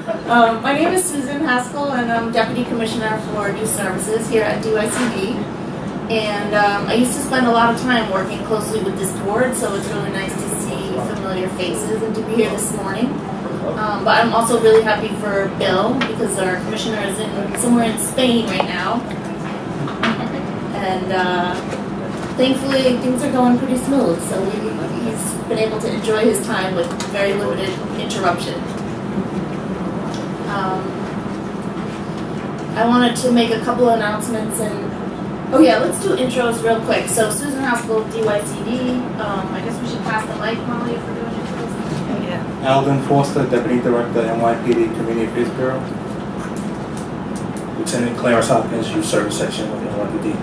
My name is Susan Haskell, and I'm Deputy Commissioner for Youth Services here at DYCD. And I used to spend a lot of time working closely with this board, so it's really nice to see familiar faces and to be here this morning. But I'm also really happy for Bill, because our commissioner is somewhere in Spain right now. And thankfully, things are going pretty smooth, so he's been able to enjoy his time with very limited interruption. I wanted to make a couple of announcements, and let's do intros real quick. So Susan Haskell, DYCD. I guess we should pass the mic, Molly, if we're doing intros. Yeah. Alden Foster, Deputy Director, NYPD Community Affairs Bureau. Lieutenant Clarence Hopkins, Youth Service Section with NYPD.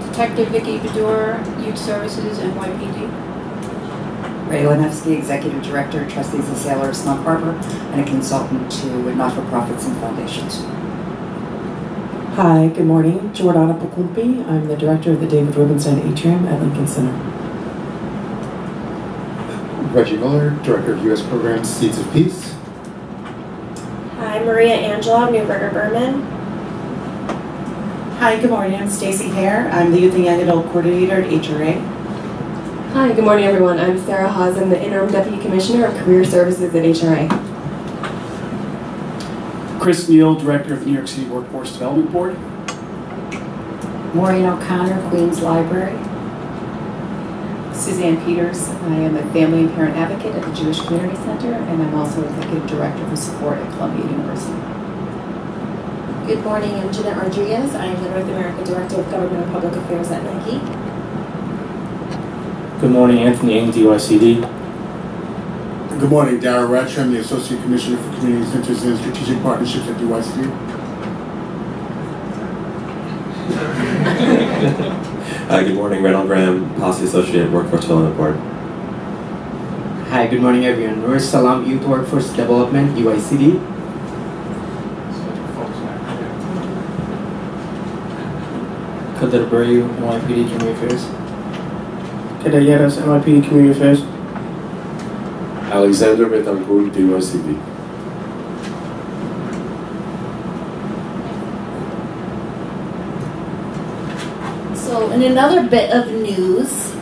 Detective Vickie Bedore, Youth Services, NYPD. Ray Lenevsky, Executive Director, Trustees and Sailors, Snug Harbor, and a consultant to not-for-profits and foundations. Hi, good morning. Jordana Pakumpi. I'm the Director of the David Rubenstein Atrium at Lincoln Center. Reggie Miller, Director of U.S. Programs, Seeds of Peace. Hi, Maria Angela, Newberger Berman. Hi, good morning. I'm Stacy Hare. I'm the Youth and Young Adult Coordinator at HRA. Hi, good morning, everyone. I'm Sarah Haas. I'm the Interim Deputy Commissioner of Career Services at HRA. Chris Neal, Director of the New York City Workforce Development Board. Maureen O'Connor, Queens Library. Suzanne Peters. I am a Family and Parent Advocate at the Jewish Community Center, and I'm also Executive Director for Support at Columbia University. Good morning, I'm Jeanette Rodriguez. I am the North America Director of Government and Public Affairs at Nike. Good morning, Anthony Ng, DYCD. Good morning, Darrell Ratcher. I'm the Associate Commissioner for Community Centers and Strategic Partnerships at DYCD. Hi, good morning, Reynold Graham, Policy Associate, Workforce Development Board. Hi, good morning, everyone. Nur Salam, Youth Workforce Development, DYCD. Kadir Buriu, NYPD Community Affairs. Kedayeras, NYPD Community Affairs. Alexander Betancourt, DYCD. So in another bit of news,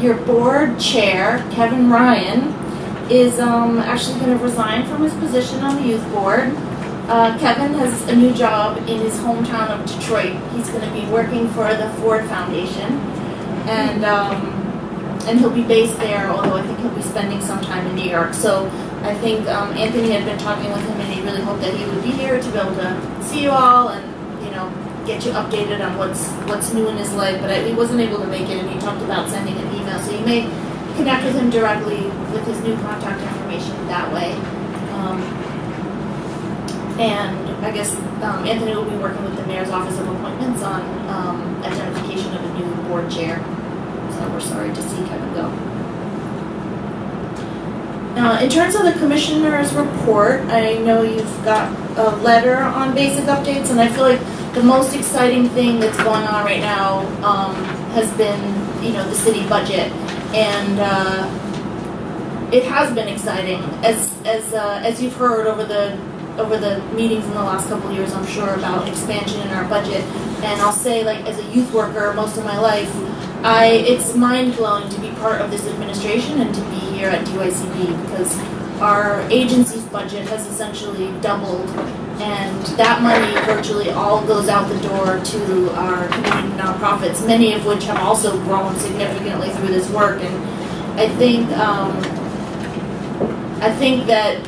your board chair, Kevin Ryan, is actually going to resign from his position on the youth board. Kevin has a new job in his hometown of Detroit. He's going to be working for the Ford Foundation, and he'll be based there, although I think he'll be spending some time in New York. So I think Anthony had been talking with him, and he really hoped that he would be here to be able to see you all and, get you updated on what's new in his life. But he wasn't able to make it, and he talked about sending an email. So you may connect with him directly with his new contact information that way. And I guess Anthony will be working with the Mayor's Office of Appointments on identification of a new board chair. So we're sorry to see Kevin go. In terms of the Commissioner's report, I know you've got a letter on basic updates, and I feel like the most exciting thing that's going on right now has been, the city budget, and it has been exciting, as you've heard over the meetings in the last couple of years, I'm sure, about expansion in our budget. And I'll say, as a youth worker most of my life, it's mind-blowing to be part of this administration and to be here at DYCD, because our agency's budget has essentially doubled, and that money virtually all goes out the door to our community nonprofits, many of which have also grown significantly through this work. And I think that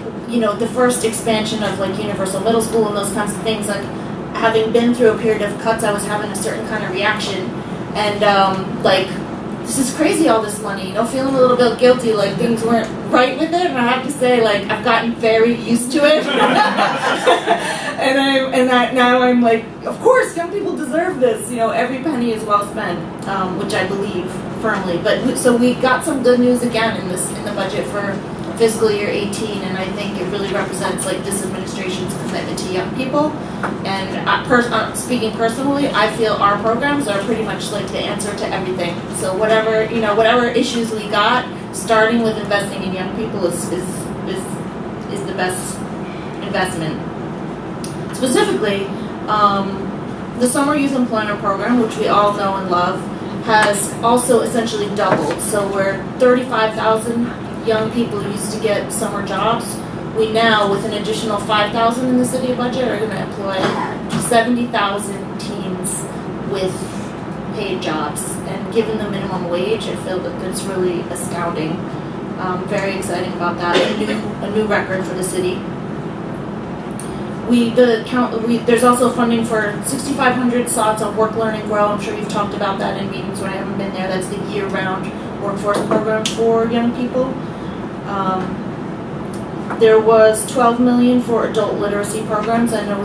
the first expansion of universal middle school and those kinds of things, having been through a period of cuts, I was having a certain kind of reaction, and this is crazy, all this money, feeling a little bit guilty, things weren't right with it. And I have to say, I've gotten very used to it. Now I'm of course, young people deserve this. Every penny is well spent, which I believe firmly. But so we got some good news again in the budget for fiscal year 18, and I think it really represents this administration's commitment to young people. And speaking personally, I feel our programs are pretty much the answer to everything. So whatever issues we got, starting with investing in young people is is the best investment. Specifically, the Summer Youth Employment Program, which we all know and love, has also essentially doubled. So where 35,000 young people used to get summer jobs, we now, with an additional 5,000 in the city budget, are going to employ 70,000 teens with paid jobs. And given the minimum wage, I feel that it's really astounding. Very exciting about that. A new record for the city. There's also funding for 6,500 slots on Work, Learn, and Grow. I'm sure you've talked about that in meetings when I haven't been there. That's the year-round workforce program for young people. There was $12 million for adult literacy programs. I know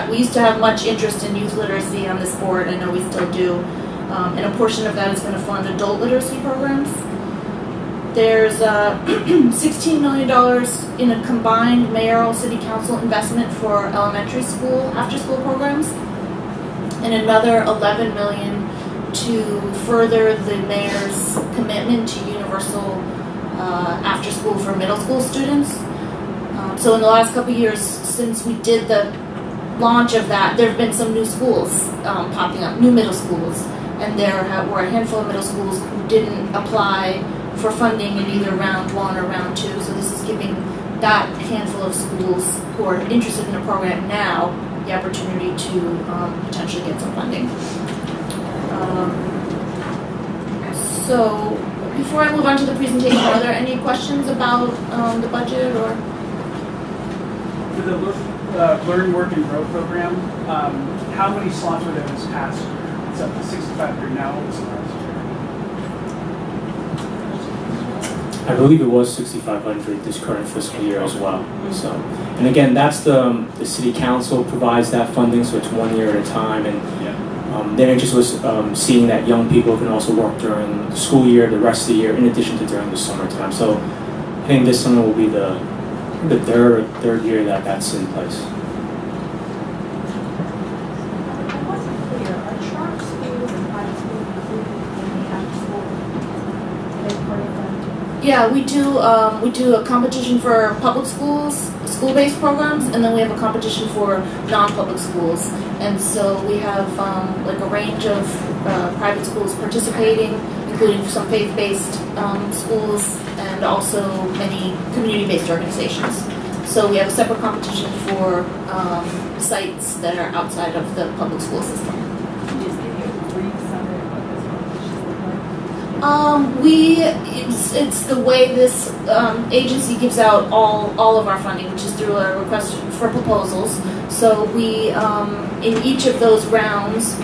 we used to have much interest in youth literacy on this board. I know we still do. And a portion of that is going to fund adult literacy programs. There's $16 million in a combined mayoral city council investment for elementary school after-school programs, and another $11 million to further the mayor's commitment to universal after-school for middle school students. So in the last couple of years, since we did the launch of that, there have been some new schools popping up, new middle schools, and there were a handful of middle schools who didn't apply for funding in either round one or round two. So this is giving that handful of schools who are interested in the program now the opportunity to potentially get some funding. So before I move on to the presentation, are there any questions about the budget or? For the Learn, Work, and Grow program, how many slots were there this past year? It's up to 6,500 now. What was the last year? I believe it was 6,500 this current fiscal year as well. So, and again, that's the city council provides that funding, so it's 1 year at a time. And their interest was seeing that young people can also work during the school year, the rest of the year, in addition to during the summertime. So, I think this summer will be the third year that that's in place. Yeah, we do a competition for public schools, school-based programs, and then we have a competition for non-public schools. And so we have like a range of private schools participating, including some faith-based schools and also many community-based organizations. So we have a separate competition for sites that are outside of the public school system. It's the way this agency gives out all of our funding, which is through a request for proposals. So we in each of those rounds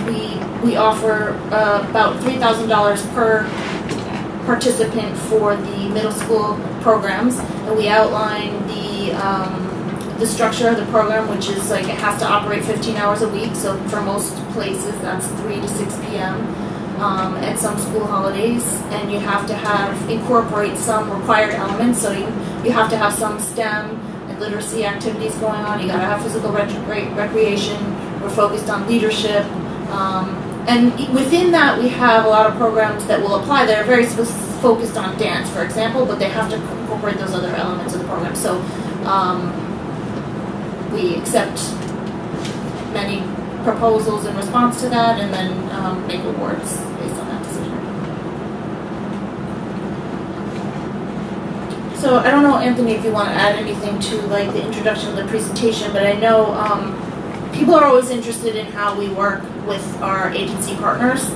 we offer about $3,000 per participant for the middle school programs, and we outline the structure of the program, which is like it has to operate 15 hours a week. So for most places that's 3 to 6 p.m. At some school holidays, and you have to incorporate some required elements. So you have to have some STEM and literacy activities going on. You got to have physical recreation. We're focused on leadership, and within that we have a lot of programs that will apply that are very focused on dance, for example, but they have to incorporate those other elements of the program. So we accept many proposals in response to that, and then make awards based on that decision. So I don't know, Anthony, if you want to add anything to like the introduction of the presentation, but I know people are always interested in how we work with our agency partners,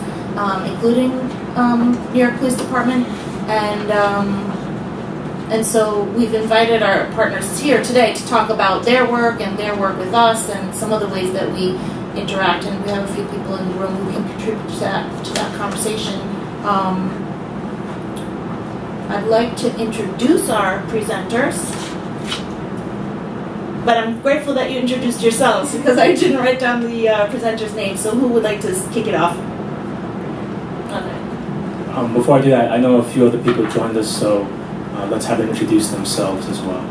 including New York Police Department, and so we've invited our partners here today to talk about their work and their work with us and some of the ways that we interact, and we have a few people in the room who can contribute to that conversation. I'd like to introduce our presenters, but I'm grateful that you introduced yourselves because I didn't write down the presenters' names. So who would like to kick it off? Okay. Before I do that, I know a few other people joined us, so let's have them introduce themselves as well.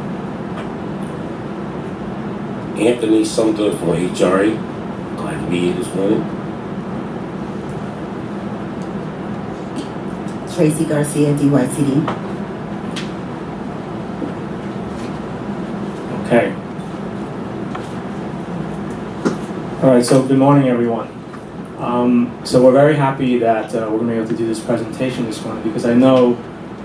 Anthony Sumter from HRA. Glad to be here this morning. Tracy Garcia, DYCD. Okay. All right, so good morning, everyone. So we're very happy that we're going to be able to do this presentation this morning because I know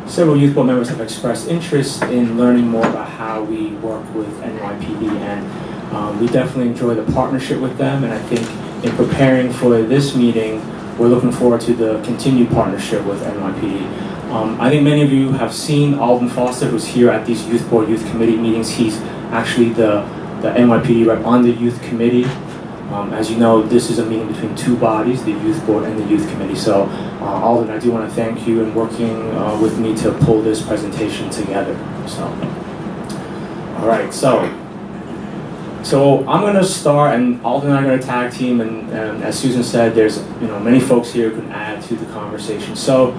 several youth board members have expressed interest in learning more about how we work with NYPD, and we definitely enjoy the partnership with them, and I think in preparing for this meeting, we're looking forward to the continued partnership with NYPD. I think many of you have seen Alden Foster, who's here at these youth board, youth committee meetings. He's actually the NYPD rep on the youth committee. As you know, this is a meeting between two bodies, the youth board and the youth committee. So, Alden, I do want to thank you in working with me to pull this presentation together. So, all right, so I'm going to start, and Alden and I are going to tag team, and as Susan said, there's many folks here who can add to the conversation. So,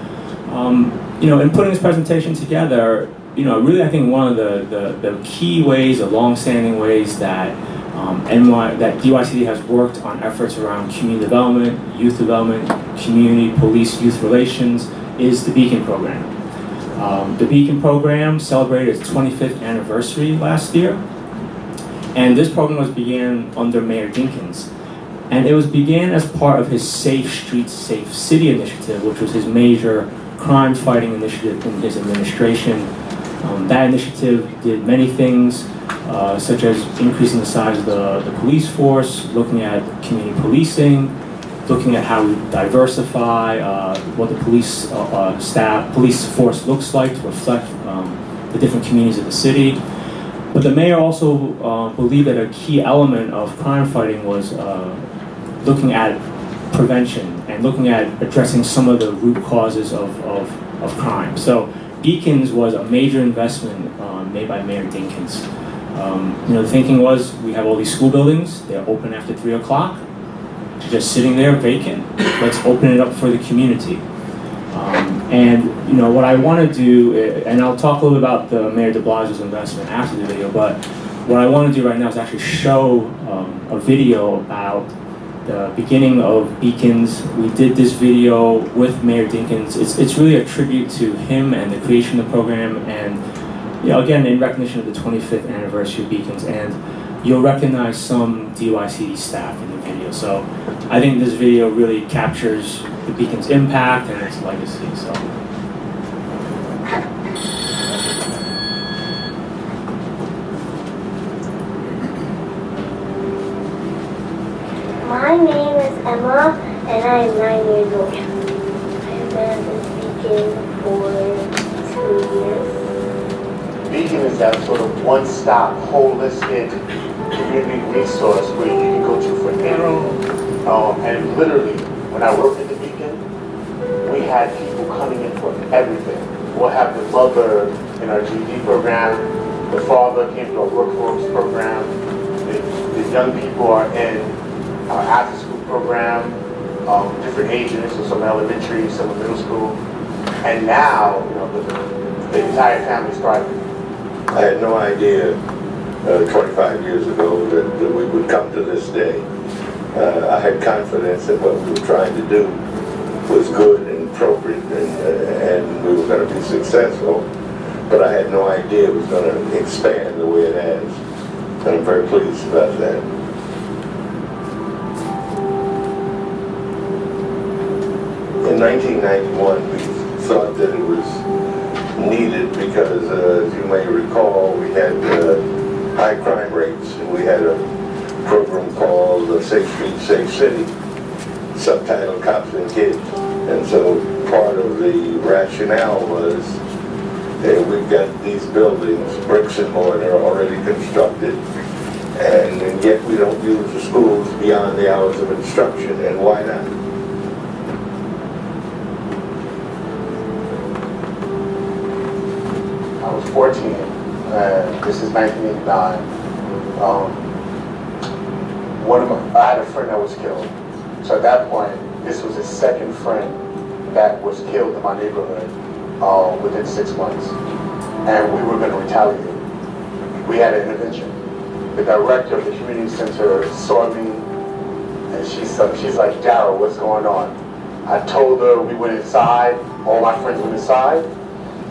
in putting this presentation together, really I think one of the key ways, the long-standing ways that that DYCD has worked on efforts around community development, community, police, youth relations is the Beacon program. The Beacon program celebrated its 25th anniversary last year, and this program began under Mayor Dinkins. And it began as part of his Safe Streets, Safe City initiative, which was his major crime fighting initiative in his administration. That initiative did many things, such as increasing the size of the police force, looking at community policing, looking at how we diversify what the police force looks like to reflect the different communities of the city. But the mayor also believed that a key element of crime fighting was looking at prevention and looking at addressing some of the root causes of crime. So Beacons was a major investment made by Mayor Dinkins. The thinking was, we have all these school buildings, they're open after 3 o'clock, just sitting there vacant, let's open it up for the community. What I want to do, and I'll talk a little bit about the Mayor de Blasio's investment after the video, but what I want to do right now is actually show a video about the beginning of Beacons. We did this video with Mayor Dinkins. It's really a tribute to him and the creation of the program, and again, in recognition of the 25th anniversary of Beacons, and you'll recognize some DYCD staff in the video. So I think this video really captures the Beacons' impact and its legacy. So. My name is Emma, and I am 9 years old. I have been at this Beacon for 2 years. Beacon is that sort of one-stop, holistic community resource where you can go to for anything. And literally, when I worked at the Beacon, we had people coming in for everything. We'll have the mother in our GED program, the father came to our workforce program, the young people are in our after-school program, different ages, so some elementary, some middle school, and now, the entire family's thriving. I had no idea 25 years ago that we would come to this day. I had confidence that what we were trying to do was good and appropriate and we were going to be successful, but I had no idea it was going to expand the way it has. And I'm very pleased about that. In 1991, we thought that it was needed because, as you may recall, we had high crime rates, and we had a program called Safe Streets, Safe City, subtitled Cops and Kids. And so part of the rationale was we've got these buildings, bricks and mortar, already constructed, and yet we don't use the schools beyond the hours of instruction, and why not? I was 14, this is 1989. I had a friend that was killed. So at that point, this was his second friend that was killed in my neighborhood within 6 months. And we were going to retaliate. We had an intervention. The director of the community center saw me, and she's like, Darryl, what's going on? I told her we went inside, all my friends went inside,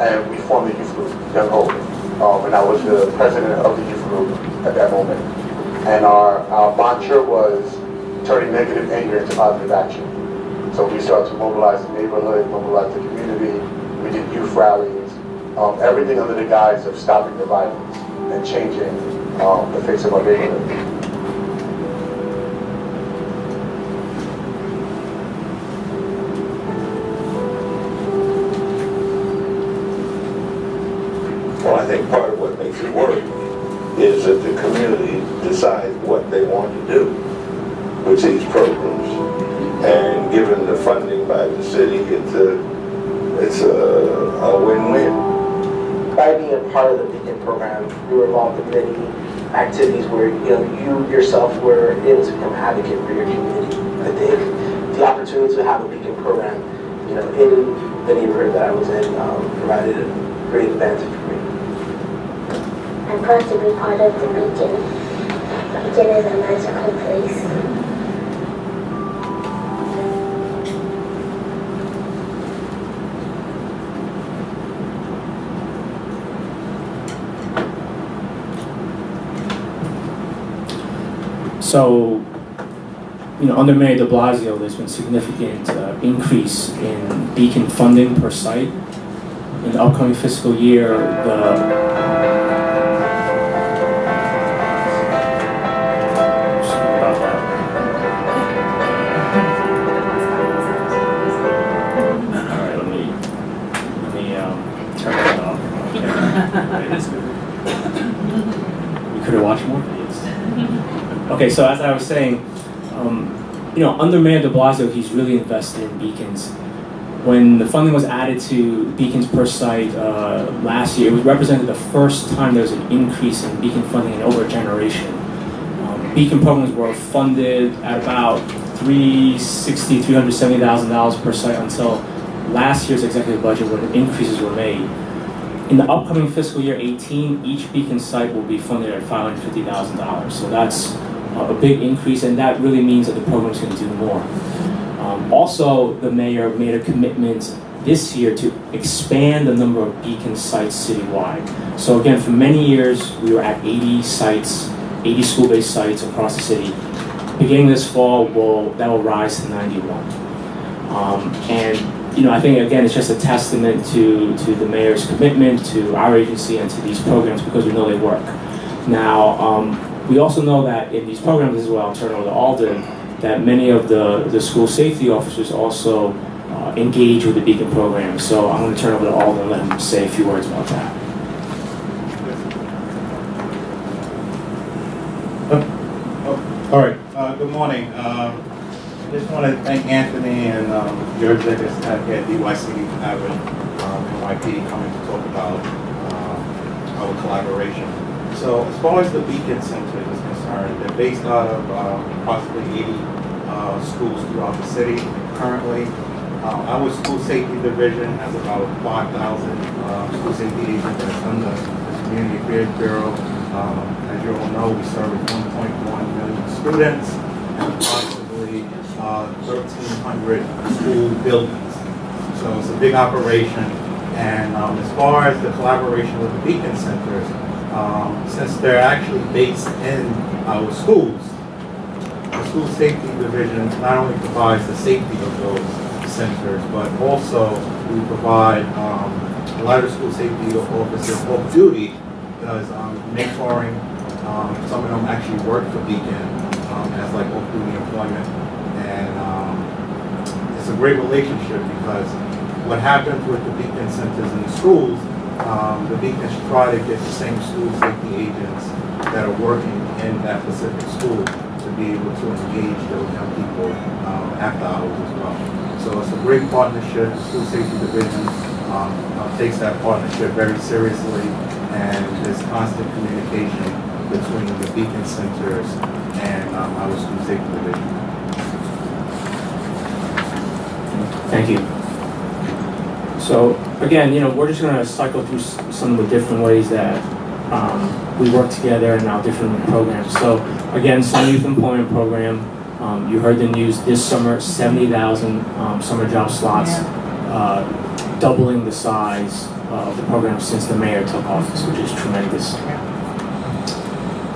and we formed a youth group, Young Hope. and I was the president of the youth group at that moment. And our mantra was turning negative anger into positive action. So we started to mobilize the neighborhood, mobilize the community. We did youth rallies, everything under the guise of stopping the violence and changing the face of our neighborhood. Well, I think part of what makes it work is that the community decides what they want to do with these programs. And given the funding by the city, it's a win-win. By being a part of the Beacon program, you were involved in many activities where you yourself were able to become an advocate for your community. I think the opportunity to have a Beacon program, in the neighborhood that I was in, provided a great advantage for me. I'm proud to be part of the Beacon. Beacon is a magical place. So, under Mayor de Blasio, there's been significant increase in Beacon funding per site. In the upcoming fiscal year, turn it off. We could have watched more videos. Okay, so as I was saying, under Mayor de Blasio, he's really invested in beacons. When the funding was added to beacons per site last year, it represented the first time there was an increase in beacon funding in over a generation. Beacon programs were funded at about $370,000 per site until last year's executive budget when increases were made. In the upcoming fiscal year 18, each beacon site will be funded at $550,000. So that's a big increase, and that really means that the program's going to do more. Also, the mayor made a commitment this year to expand the number of beacon sites citywide. So again, for many years, we were at 80 sites, 80 school-based sites across the city. Beginning this fall, that will rise to 91. I think, again, it's just a testament to the mayor's commitment to our agency and to these programs because we know they work. Now, we also know that in these programs, this is where I'll turn over to Alden, that many of the school safety officers also engage with the Beacon program. So I'm going to turn over to Alden and let him say a few words about that. All right, good morning. I just want to thank Anthony and your executive staff here at DYCD for having NYPD coming to talk about our collaboration. So as far as the Beacon Center is concerned, they're based out of approximately 80 schools throughout the city. Currently, our school safety division has about 5,000 school safety agents that's under the Community Affairs Bureau. As you all know, we service 1.1 million students and approximately 1,300 school buildings. So it's a big operation. And as far as the collaboration with the Beacon Centers, since they're actually based in our schools, the school safety division not only provides the safety of those centers, but also we provide a lot of school safety officers off duty does mentoring. Some of them actually work for Beacon as like off-duty employment, and it's a great relationship because what happens with the Beacon centers in the schools, the Beacons try to get the same school safety agents that are working in that specific school to be able to engage those young people after hours as well. So it's a great partnership. The school safety division takes that partnership very seriously, and there's constant communication between the Beacon centers and our school safety division. Thank you. So again, we're just going to cycle through some of the different ways that we work together in our different programs. So again, Summer Youth Employment Program, you heard the news this summer, 70,000 summer job slots, doubling the size of the program since the mayor took office, which is tremendous.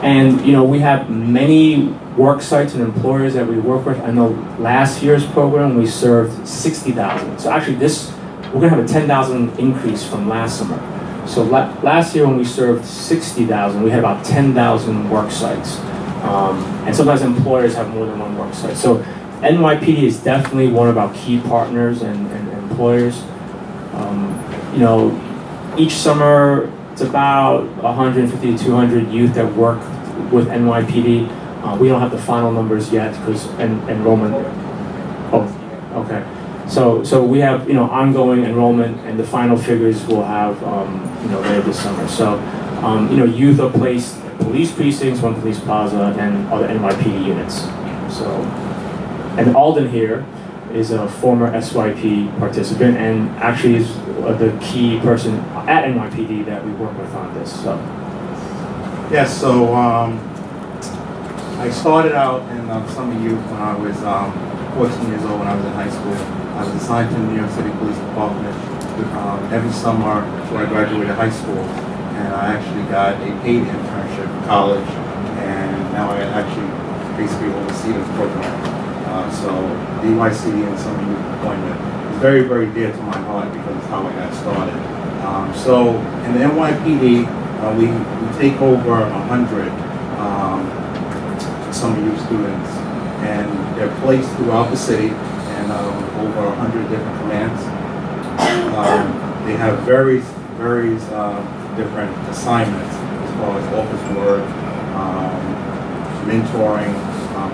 And we have many work sites and employers that we work with. I know last year's program we served 60,000. So actually we're gonna have a 10,000 increase from last summer. So last year when we served 60,000, we had about 10,000 work sites. And sometimes employers have more than one work site. So NYPD is definitely one of our key partners and employers. Each summer it's about 150 to 200 youth that work with NYPD. We don't have the final numbers yet because enrollment. Oh, okay. So we have ongoing enrollment, and the final figures we'll have later this summer. So youth are placed at police precincts, One Police Plaza, and other NYPD units. So, and Alden here is a former SYP participant and actually is the key person at NYPD that we work with on this. So. Yes, so I started out in summer youth when I was 14 years old when I was in high school. I was assigned to the New York City Police Department every summer before I graduated high school. And I actually got a paid internship in college, and now I actually basically oversee the program. So DYCD and summer youth appointment is very, very dear to my heart because it's how I got started. So in the NYPD, we take over 100 summer youth students, and they're placed throughout the city and over 100 different commands. They have various different assignments as far as office work, mentoring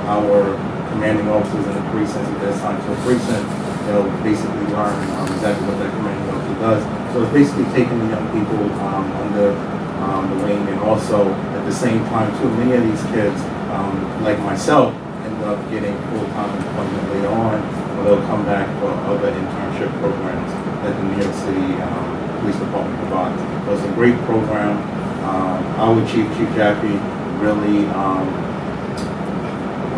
our commanding officers in the precincts. If they're assigned to a precinct, they'll basically learn exactly what that commanding officer does. So it's basically taking the young people under the wing, and also at the same time too, many of these kids, like myself, end up getting full-time employment later on, or they'll come back for other internship programs that the New York City Police Department provides. So it's a great program. Our Chief Jaffe, really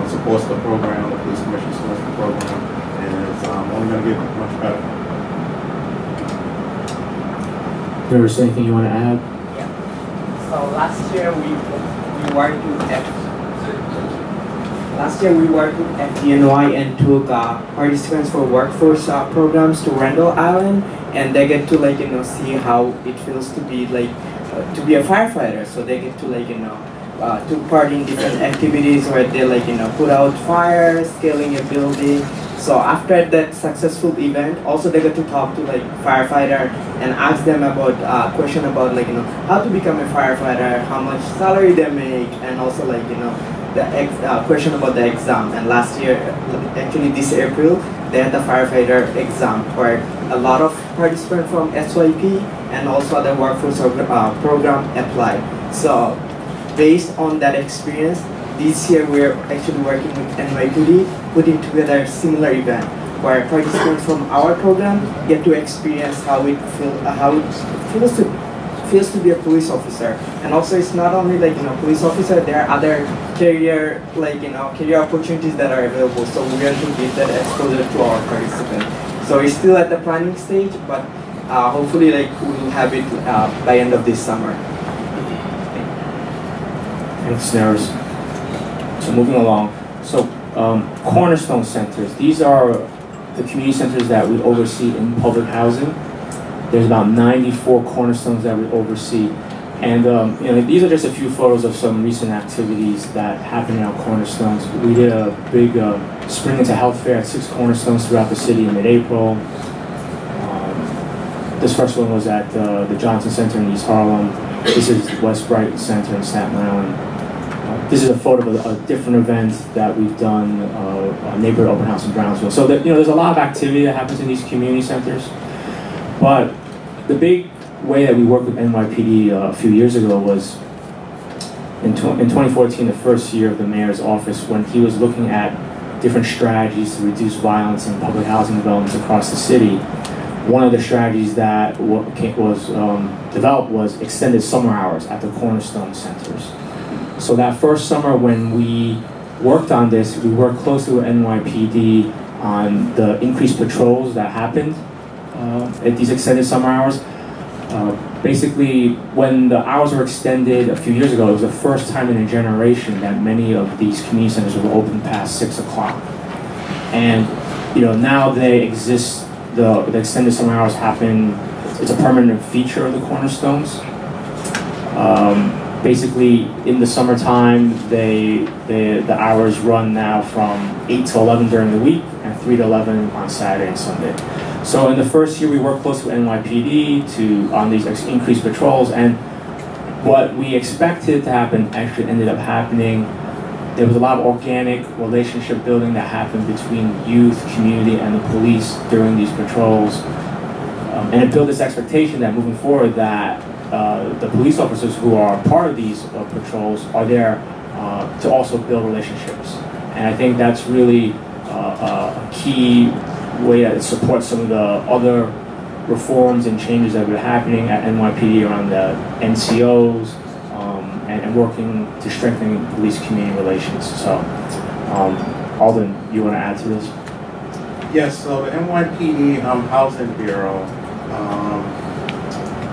supports the program. The Police Commission supports the program, and it's only going to get much better. There is anything you want to add? Yeah. So last year we worked with FDNY and took participants for workforce programs to Randall Island, and they get to see how it feels to be to be a firefighter. So they get to took part in different activities where they put out fires, scaling a building. So after that successful event, also they get to talk to firefighter and ask them about question about how to become a firefighter, how much salary they make, and also the question about the exam. And last year, actually this April, they had the firefighter exam where a lot of participants from SYP and also the workforce program applied. So based on that experience, this year we're actually working with NYPD, putting together a similar event where participants from our program get to experience how it feels to be a police officer. And also it's not only police officer, there are other career career opportunities that are available. So we are to give that exposure to our participants. So it's still at the planning stage, but hopefully we'll have it by end of this summer. Thanks, Naris. So moving along. So cornerstone centers. These are the community centers that we oversee in public housing. There's about 94 cornerstones that we oversee. And these are just a few photos of some recent activities that happen in our cornerstones. We did a big Spring into Health Fair at 6 cornerstones throughout the city in mid-April. This first one was at the Johnson Center in East Harlem. This is the West Brighton Center in Staten Island. This is a photo of a different event that we've done, a neighborhood open house in Brownsville. So there's a lot of activity that happens in these community centers. But the big way that we worked with NYPD a few years ago was in 2014, the first year of the mayor's office, when he was looking at different strategies to reduce violence in public housing developments across the city. One of the strategies that was developed was extended summer hours at the cornerstone centers. So that first summer when we worked on this, we worked closely with NYPD on the increased patrols that happened at these extended summer hours. Basically, when the hours were extended a few years ago, it was the first time in a generation that many of these community centers were open past 6 o'clock. And now they exist. The extended summer hours happen. It's a permanent feature of the Cornerstones. Basically, in the summertime, the hours run now from 8 to 11 during the week and 3 to 11 on Saturday and Sunday. So in the first year, we worked closely with NYPD on these increased patrols, and what we expected to happen actually ended up happening. There was a lot of organic relationship building that happened between youth, community, and the police during these patrols. And it built this expectation that moving forward that the police officers who are part of these patrols are there to also build relationships. And I think that's really a key way that it supports some of the other reforms and changes that have been happening at NYPD around the NCOs and working to strengthen police-community relations. So, Alden, you want to add to this? Yes, so the NYPD Housing Bureau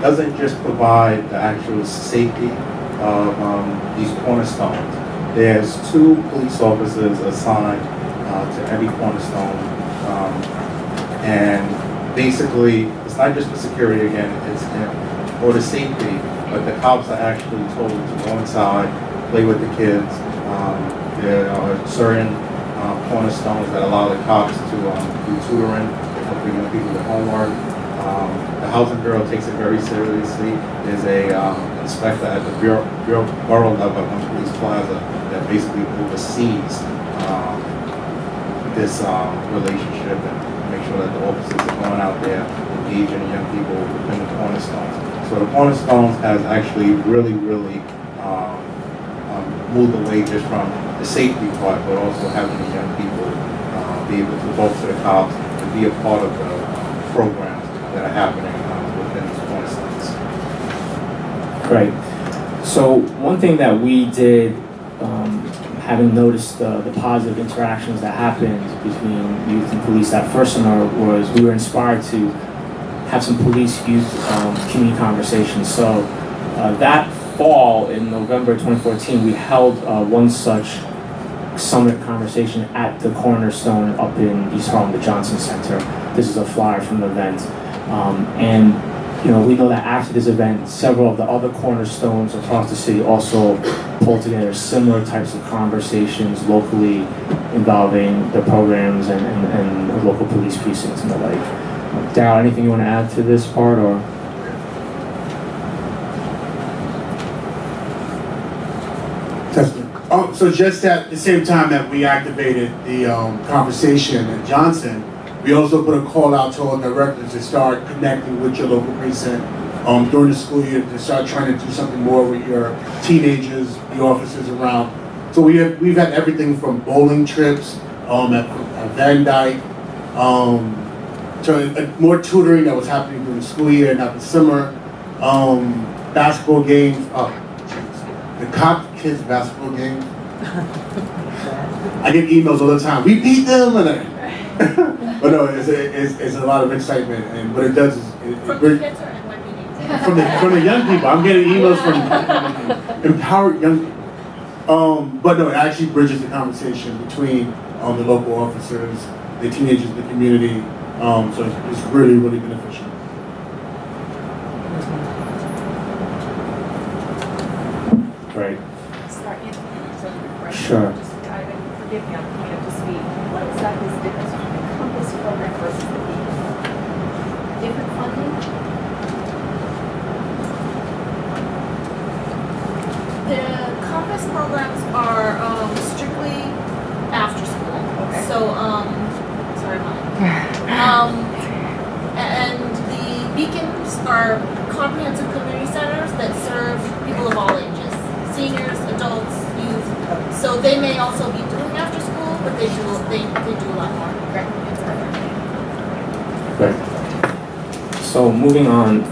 doesn't just provide the actual safety of these cornerstones. There's 2 police officers assigned to every cornerstone, and basically it's not just for security again, it's for the safety, but the cops are actually told to go inside, play with the kids. There are certain cornerstones that allow the cops to do tutoring, help young people with homework. The Housing Bureau takes it very seriously. There's a inspector at the borough level on Police Plaza that basically oversees this relationship and make sure that the officers are going out there engaging young people within the cornerstones. So the cornerstones has actually really moved away just from the safety part, but also having the young people be able to talk to the cops and be a part of the programs that are happening within these cornerstones. Great. So one thing that we did, having noticed the positive interactions that happened between youth and police that first summer, was we were inspired to have some police-youth community conversations. So that fall, in November 2014, we held one such summit conversation at the Cornerstone up in East Harlem, the Johnson Center. This is a flyer from the event. And we know that after this event, several of the other cornerstones across the city also pulled together similar types of conversations locally involving the programs and the local police precincts and the like. Darryl, anything you want to add to this part, or? So just at the same time that we activated the conversation in Johnson, we also put a call out to all directors to start connecting with your local precinct during the school year, to start trying to do something more with your teenagers, the officers around. So we've had everything from bowling trips at Van Dyke, to more tutoring that was happening during the school year and after summer, basketball games. The cop kids basketball games. I get emails all the time. We beat them, but no, it's a lot of excitement, and what it does is From the kids or NYPD? from the young people. I'm getting emails from empowered young people. But no, it actually bridges the conversation between the local officers, the teenagers, the community. So it's really beneficial. Great. Start Anthony. Sure. Just dive in. Forgive me, I'm coming up to speed. What exactly is the difference between the Compass program versus the Beacon? Different funding? The Compass programs are strictly after school. Okay. So, sorry, Mom. And the Beacons are comprehensive community centers that serve people of all ages, seniors, adults, youth. So they may also be doing after school, but they do a lot more. Great. So moving on,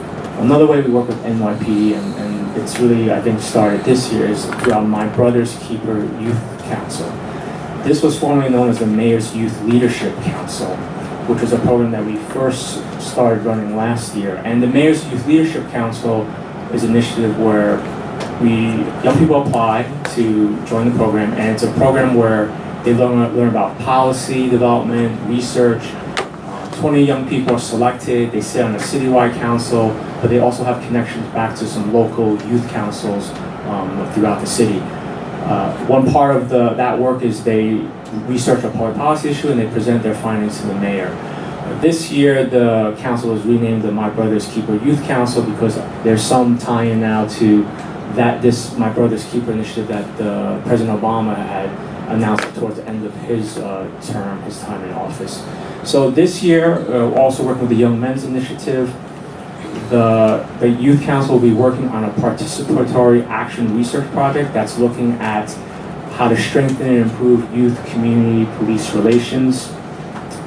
another way we work with NYPD, and it's really, I think, started this year, is through our My Brother's Keeper Youth Council. This was formerly known as the Mayor's Youth Leadership Council, which was a program that we first started running last year. And the Mayor's Youth Leadership Council is an initiative where young people apply to join the program, and it's a program where they learn about policy development, research. 20 young people are selected. They sit on a citywide council, but they also have connections back to some local youth councils throughout the city. One part of that work is they research a public policy issue and they present their findings to the mayor. This year, the council was renamed the My Brother's Keeper Youth Council because there's some tie-in now to this My Brother's Keeper initiative that President Obama had announced towards the end of his term, his time in office. So this year, also working with the Young Men's Initiative, the Youth Council will be working on a participatory action research project that's looking at how to strengthen and improve youth community police relations.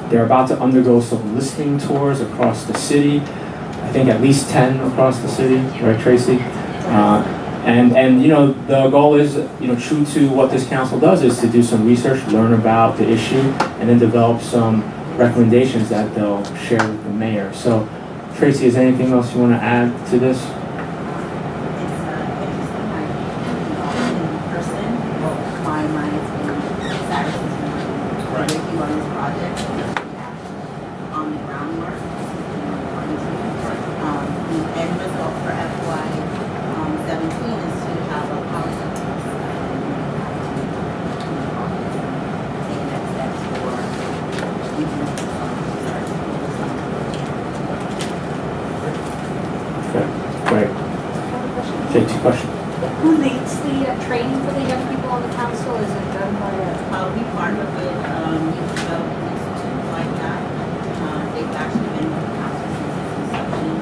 They're about to undergo some listening tours across the city. I think at least 10 across the city, right, Tracy? And you know, the goal is, you know, true to what this council does, is to do some research, learn about the issue, and then develop some recommendations that they'll share with the mayor. So, Tracy, is there anything else you want to add to this? Who leads the training for the young people on the council? Is it done by We partner with Youth Development Institute like that. They've actually been with the council since its inception in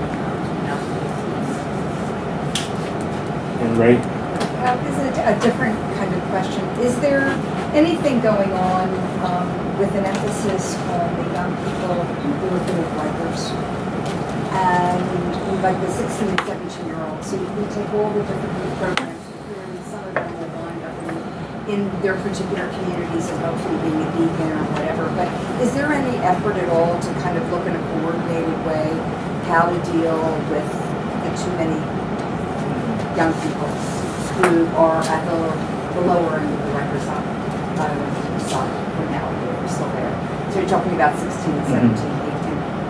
2015. And Ray? This is a different kind of question. Is there anything going on with an emphasis on the young people who are good writers? And like the 16 and 17-year-olds, so we take all the different youth programs, clearly some of them will wind up in their particular communities and hopefully being a beacon or whatever, but is there any effort at all to kind of look in a coordinated way how to deal with the too many young people who are at the lower end of the record side for now, they're still there. So you're talking about 16 and 17.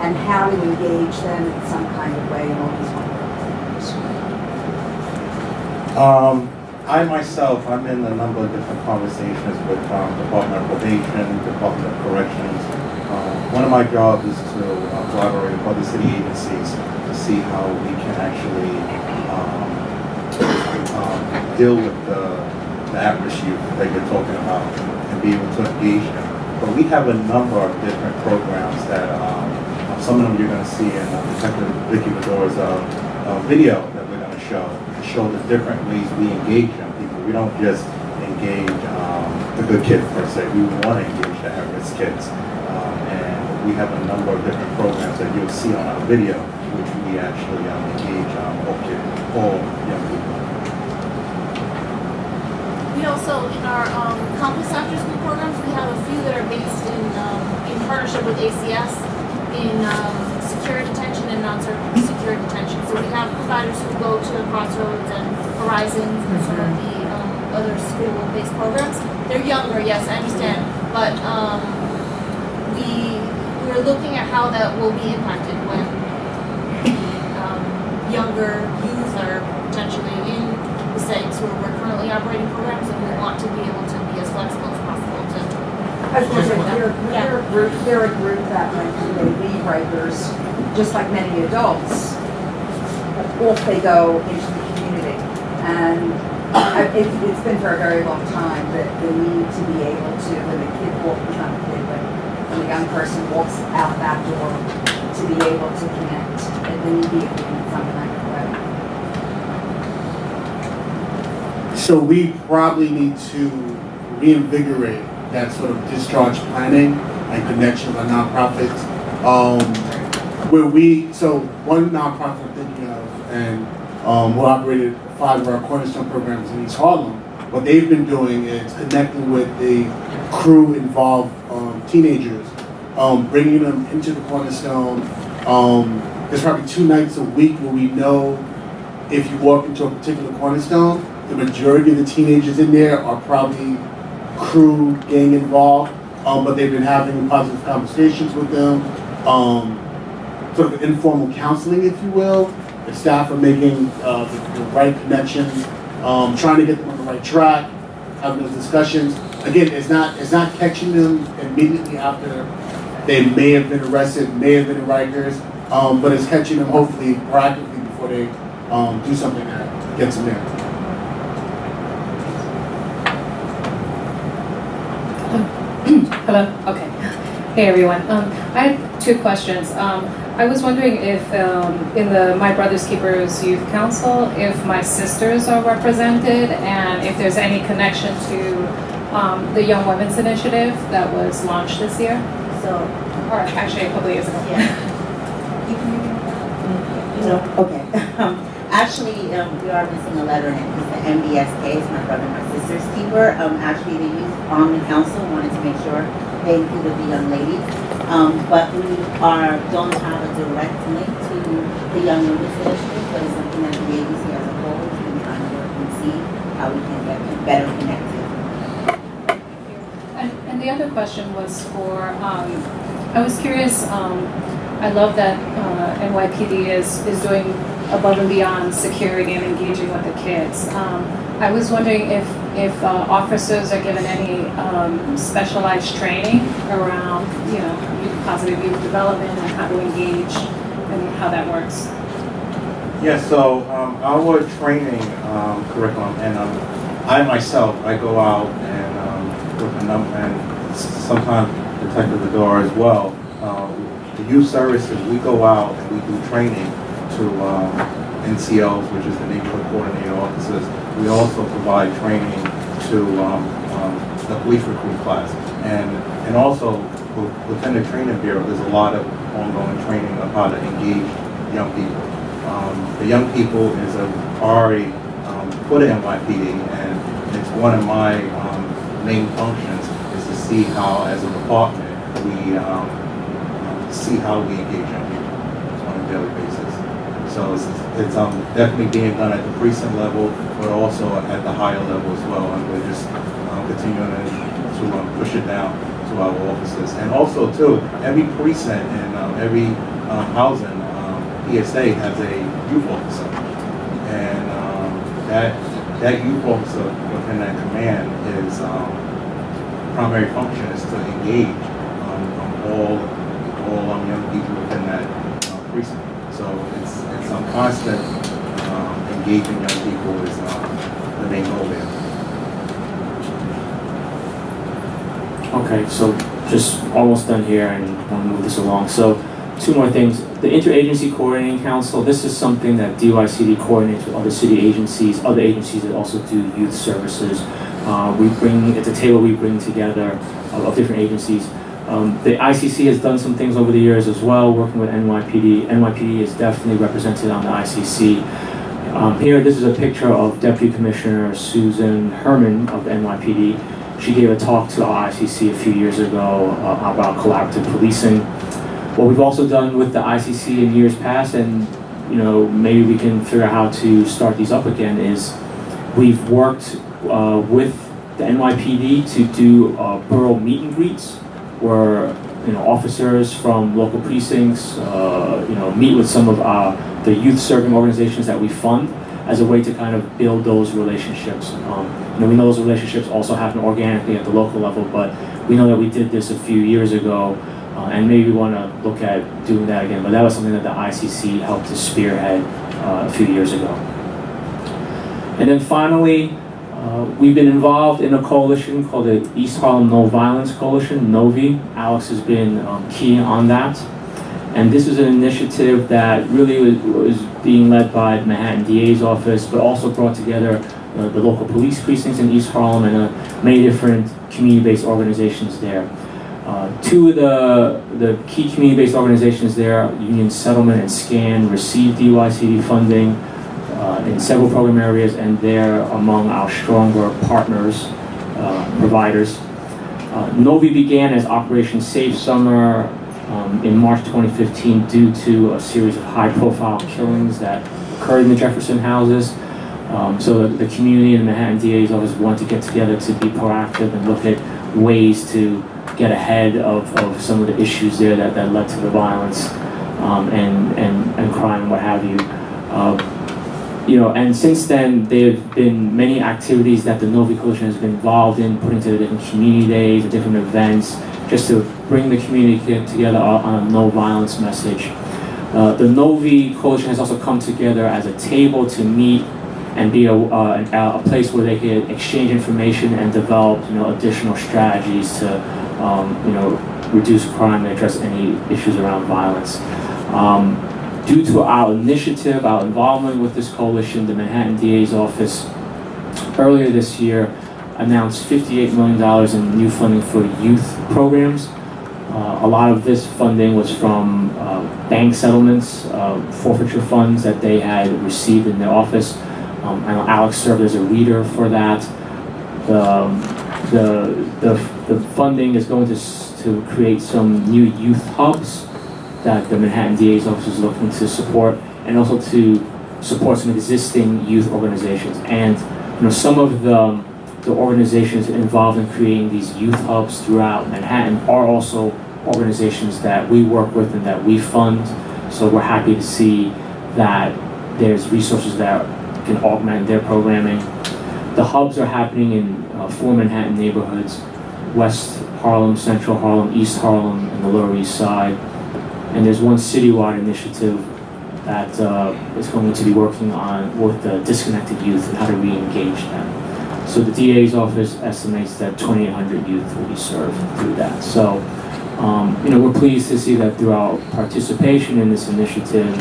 And how to engage them in some kind of way in all these wonderful programs. I myself, I'm in a number of different conversations with Department of Probation, Department of Corrections. One of my jobs is to collaborate with other city agencies to see how we can actually deal with the at-risk youth that you're talking about and be able to engage them. But we have a number of different programs that some of them you're going to see in Detective Vickie Bedore's video that we're going to show the different ways we engage young people. We don't just engage the good kids per se. We want to engage the at-risk kids. And we have a number of different programs that you'll see on our video, which we actually engage all young people. We also, in our campus after school programs, we have a few that are based in partnership with ACS in secure detention and non-secure detention. So we have providers who go to Crossroads and Horizons and some of the other school-based programs. They're younger, yes, I understand, but we're looking at how that will be impacted when younger youth are potentially in the settings where we're currently operating programs, and we want to be able to be as flexible as possible to. Of course, they're a group that when they leave Rikers, just like many adults, off they go into the community. And it's been for a very long time that the need to be able to, when the kid walks, not the kid, but when the young person walks out that door, to be able to connect and then be in some kind of way. So we probably need to reinvigorate that sort of discharge planning and connection with nonprofits. So one nonprofit I'm thinking of, and who operated 5 of our cornerstone programs in East Harlem, what they've been doing is connecting with the crew involved teenagers bringing them into the Cornerstone. There's probably 2 nights a week where we know if you walk into a particular Cornerstone, the majority of the teenagers in there are probably crew, gang involved, but they've been having positive conversations with them, sort of informal counseling, if you will. The staff are making the right connections, trying to get them on the right track, having those discussions. Again, it's not catching them immediately after they may have been arrested, may have been in Rikers, but it's catching them hopefully proactively before they do something that gets them there. Hello? Okay. Hey everyone. I had 2 questions. I was wondering if in the My Brother's Keepers Youth Council, if my sisters are represented and if there's any connection to the Young Women's Initiative that was launched this year. Or actually a couple of years ago. Okay. Actually, we are missing a letter in it. It's the MBSK. It's my brother and my sister's keeper. Actually, the Youth Ombudsman Council wanted to make sure they included the young ladies. But we don't have a direct link to the Young Women's Initiative, but it's something that the agency as a whole has been trying to work and see how we can get better connected. And the other question was for, I was curious, I love that NYPD is doing above and beyond security and engaging with the kids. I was wondering if officers are given any specialized training around, positive youth development and how to engage and how that works. Yeah, so our training curriculum, and I myself, I go out and with a number, and sometimes Detective Bedore as well. The youth services, we go out and we do training to NCOs, which is the neighborhood coordinator officers. We also provide training to the police recruit class, and also within the training bureau, there's a lot of ongoing training of how to engage young people. The young people is a priority for the NYPD, and it's one of my main functions is to see how, as a department, we see how we engage young people on a daily basis. So it's definitely being done at the precinct level, but also at the higher level as well. And we're just continuing to push it down to our officers. And also, too, every precinct and every housing PSA has a youth officer. And that youth officer within that command is primary function is to engage all young people within that precinct. So it's constant engaging young people is the main goal there. Okay, so just almost done here and want to move this along. So 2 more things. The Interagency Coordinating Council, this is something that DYCD coordinates with other city agencies, other agencies that also do youth services. It's a table we bring together of different agencies. The ICC has done some things over the years as well, working with NYPD. NYPD is definitely represented on the ICC. Here, this is a picture of Deputy Commissioner Susan Herman of the NYPD. She gave a talk to our ICC a few years ago about collaborative policing. What we've also done with the ICC in years past, and maybe we can figure out how to start these up again, is we've worked with the NYPD to do borough meet and greets, where officers from local precincts meet with some of the youth serving organizations that we fund as a way to kind of build those relationships. We know those relationships also happen organically at the local level, but we know that we did this a few years ago, and maybe we want to look at doing that again. But that was something that the ICC helped to spearhead a few years ago. And then finally, we've been involved in a coalition called the East Harlem No Violence Coalition, NOVI. Alex has been key on that. And this is an initiative that really was being led by the Manhattan DA's office, but also brought together the local police precincts in East Harlem and many different community-based organizations there. 2 of the key community-based organizations there, Union Settlement and SCAN, received DYCD funding in several program areas, and they're among our stronger partners, providers. Novi began as Operation Safe Summer in March 2015 due to a series of high-profile killings that occurred in the Jefferson houses. So the community and the Manhattan DA's office wanted to get together to be proactive and look at ways to get ahead of some of the issues there that led to the violence and crime and what have you. And since then, there have been many activities that the Novi Coalition has been involved in, putting together different community days and different events, just to bring the community together on a no violence message. The Novi Coalition has also come together as a table to meet and be a place where they can exchange information and develop, additional strategies to, reduce crime and address any issues around violence. Due to our initiative, our involvement with this coalition, the Manhattan DA's office earlier this year announced $58 million in new funding for youth programs. A lot of this funding was from bank settlements, forfeiture funds that they had received in their office. I know Alex served as a reader for that. The funding is going to create some new youth hubs that the Manhattan DA's office is looking to support, and also to support some existing youth organizations. And some of the organizations involved in creating these youth hubs throughout Manhattan are also organizations that we work with and that we fund. So we're happy to see that there's resources that can augment their programming. The hubs are happening in 4 Manhattan neighborhoods: West Harlem, Central Harlem, East Harlem, and the Lower East Side. And there's one citywide initiative that is going to be working on with the disconnected youth and how to re-engage them. So the DA's office estimates that 2,800 youth will be served through that. So, we're pleased to see that through our participation in this initiative,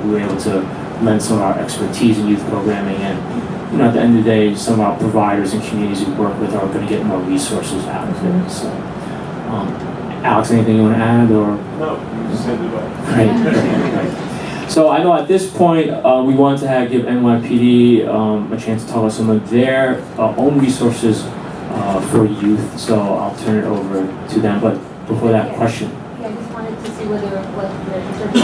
we were able to lend some of our expertise in youth programming, and at the end of the day, some of our providers and communities we work with are going to get more resources out of it. So, Alex, anything you want to add, or? No, you said it all. Great. So I know at this point we want to give NYPD a chance to talk about some of their own resources for youth. So I'll turn it over to them. But before that, question. Yeah, I just wanted to see what the research is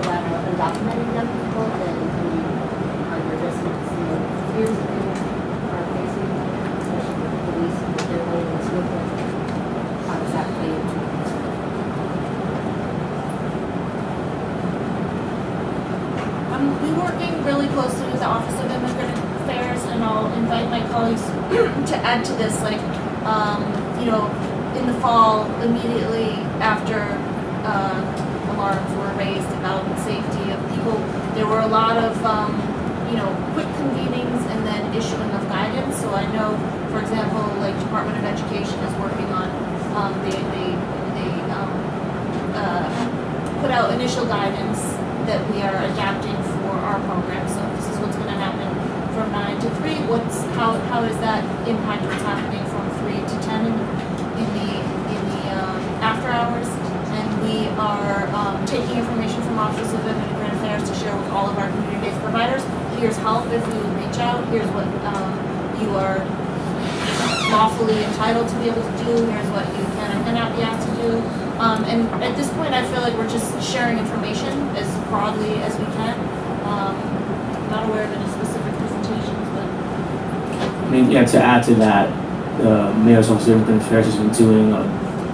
around undocumented young people that are your risk of fears that they are facing, especially with police and their willingness with them. How does that play into it? We're working really closely with the Office of Immigrant Affairs, and I'll invite my colleagues to add to this. In the fall, immediately after alarms were raised about the safety of people, there were a lot of, quick convenings and then issuing of guidance. So I know, for example, Department of Education is working on, they put out initial guidance that we are adapting for our program. So this is what's going to happen from 9 to 3. How does that impact what's happening from 3 to 10 in the after hours? And we are taking information from Office of Immigrant Affairs to share with all of our community-based providers. Here's help if you reach out. Here's what you are lawfully entitled to be able to do. Here's what you can and cannot be asked to do. And at this point, I feel like we're just sharing information as broadly as we can. Not aware of any specific presentations, but. To add to that, the Mayor's Office of Immigrant Affairs has been doing a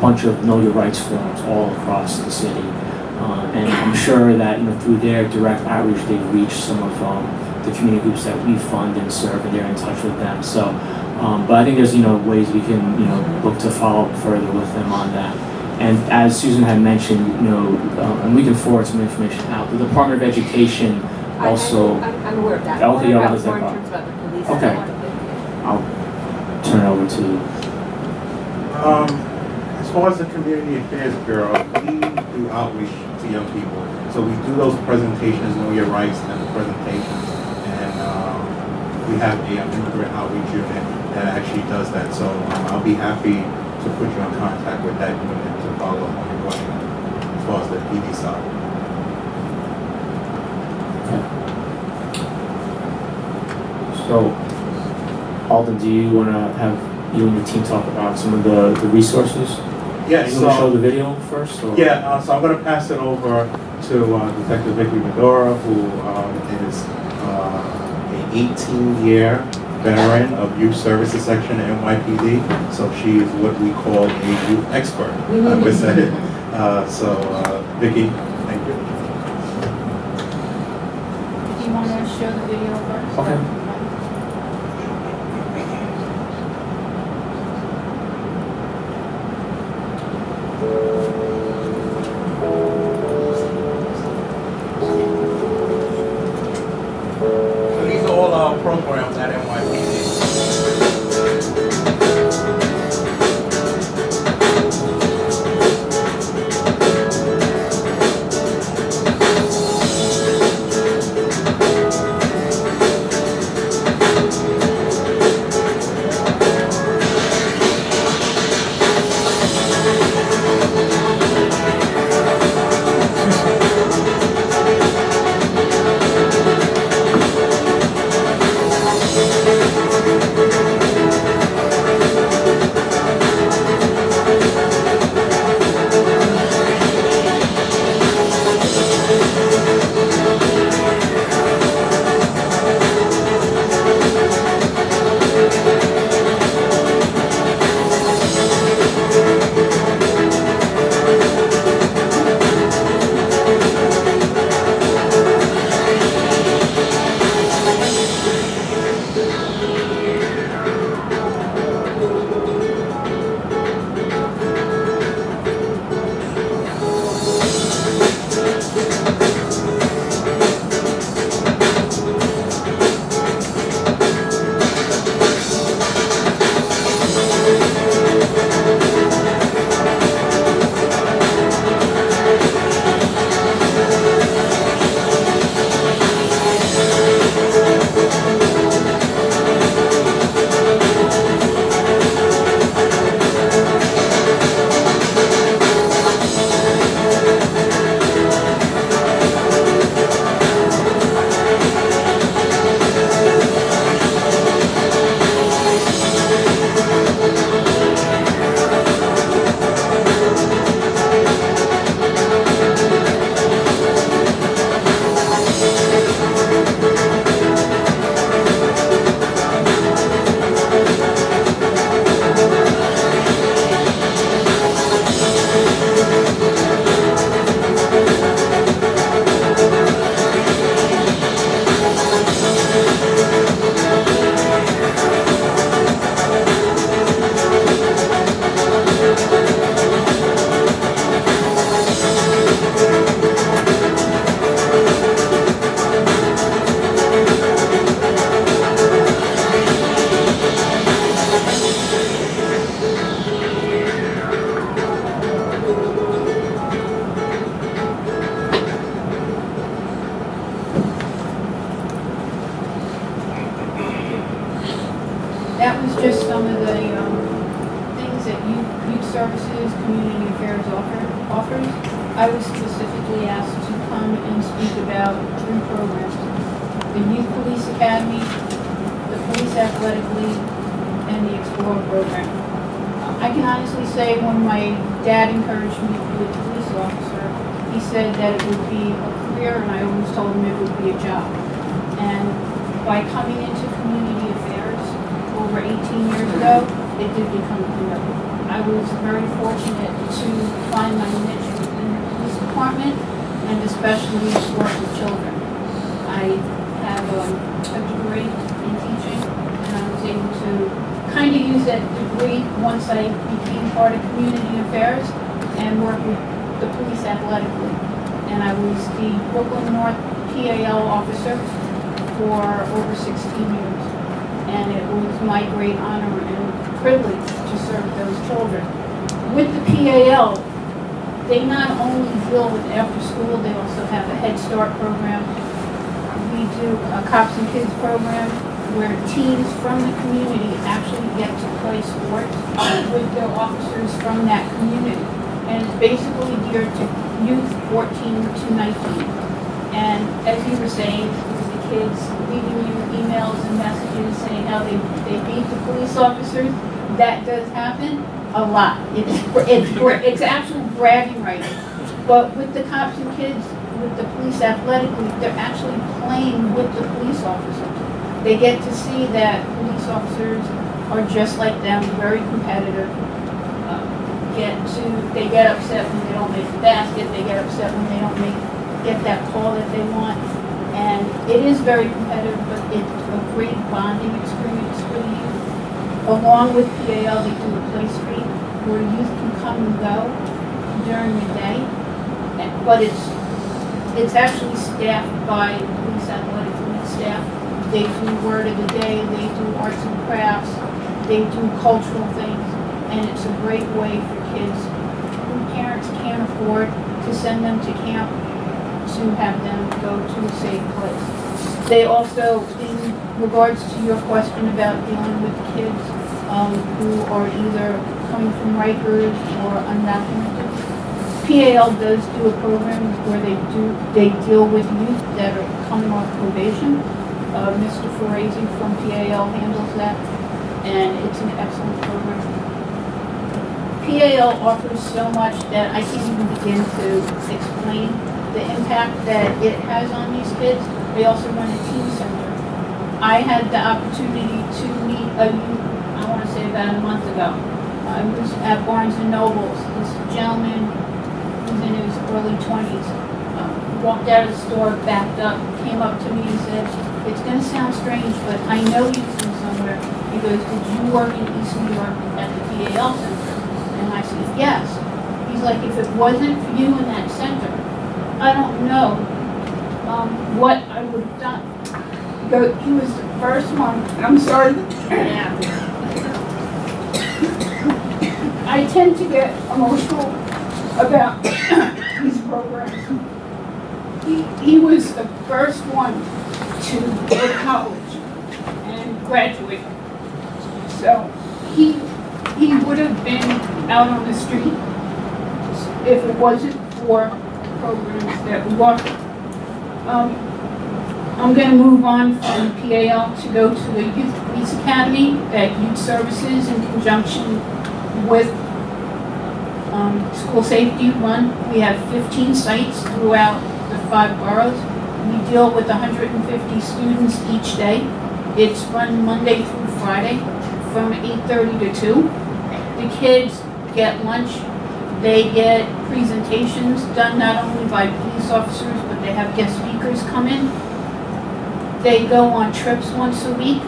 bunch of Know Your Rights forums all across the city. And I'm sure that through their direct outreach, they've reached some of the community groups that we fund and serve, and they're in touch with them. So, but I think there's ways we can look to follow up further with them on that. And as Susan had mentioned, and we can forward some information out. The Department of Education also. I'm aware of that. Okay, more yeah, in terms about the police. Okay. I'll turn it over to you. As far as the Community Affairs Bureau, we do outreach to young people. So we do those presentations, Know Your Rights, and the presentations. And we have a immigrant outreach unit that actually does that. So I'll be happy to put you in contact with that unit to follow up on your question as far as the PD side. So, Alden, do you want to have you and your team talk about some of the resources? Yeah, You want to show the video first? Or? Yeah, so I'm going to pass it over to Detective Vickie Bedore, who is an 18-year veteran of Youth Services Section at NYPD. So she is what we call a youth expert, I would say. Vickie, thank you. Do you want to show the video first? Okay. So these are all our programs at NYPD. That was just some of the things that youth services, community affairs offers. I was specifically asked to come and speak about 3 programs: the Youth Police Academy, the Police Athletic League, and the Explore program. I can honestly say when my dad encouraged me to be a police officer, he said that it would be a career, and I always told him it would be a job. And by coming into community affairs over 18 years ago, it did become clear. I was very fortunate to find my niche within the police department, and especially work with children. I have a degree in teaching, and I was able to kind of use that degree once I became part of community affairs and work with the police athletic league. And I was the Brooklyn North PAL officer for over 16 years. And it was my great honor and privilege to serve those children. With the PAL, they not only deal with after school, they also have a Head Start program. We do a Cops and Kids program where teams from the community actually get to play sports with their officers from that community. And it's basically geared to youth 14 to 19. And as you were saying, the kids leaving you emails and messages saying how they beat the police officers. that does happen a lot. It's actual bragging rights. But with the cops and kids, with the police athletically, they're actually playing with the police officers. They get to see that police officers are just like them, very competitive. They get upset when they don't make the basket. They get upset when they don't get that call that they want. And it is very competitive, but it's a great bonding experience for the youth. Along with PAL, they do a play street where youth can come and go during the day. But it's actually staffed by police athletics league staff. They do word of the day, they do arts and crafts, they do cultural things, and it's a great way for kids who parents can't afford to send them to camp to have them go to a safe place. They also, in regards to your question about dealing with kids who are either coming from Rikers or undocumented, PAL does do a program where they deal with youth that are coming off probation. Mr. Ferrazzi from PAL handles that, and it's an excellent program. PAL offers so much that I can't even begin to explain the impact that it has on these kids. They also run a teen center. I had the opportunity to meet a youth, I want to say about a month ago. I was at Barnes & Noble's. This gentleman who's in his early 20s walked out of the store, backed up, came up to me and said, "It's going to sound strange, but I know you from somewhere." He goes, "Did you work in East New York at the PAL Center?" And I said, "Yes." He's like, "If it wasn't for you in that center, I don't know what I would have done." He was the first one. I'm sorry. I tend to get emotional about these programs. He was the first one to go to college and graduate. So he would have been out on the street if it wasn't for programs that we offer. I'm going to move on from PAL to go to the Youth Police Academy that Youth Services in conjunction with school safety run. We have 15 sites throughout the 5 boroughs. We deal with 150 students each day. It's run Monday through Friday from 8:30 to 2. The kids get lunch. They get presentations done not only by police officers, but they have guest speakers come in. They go on trips once a week,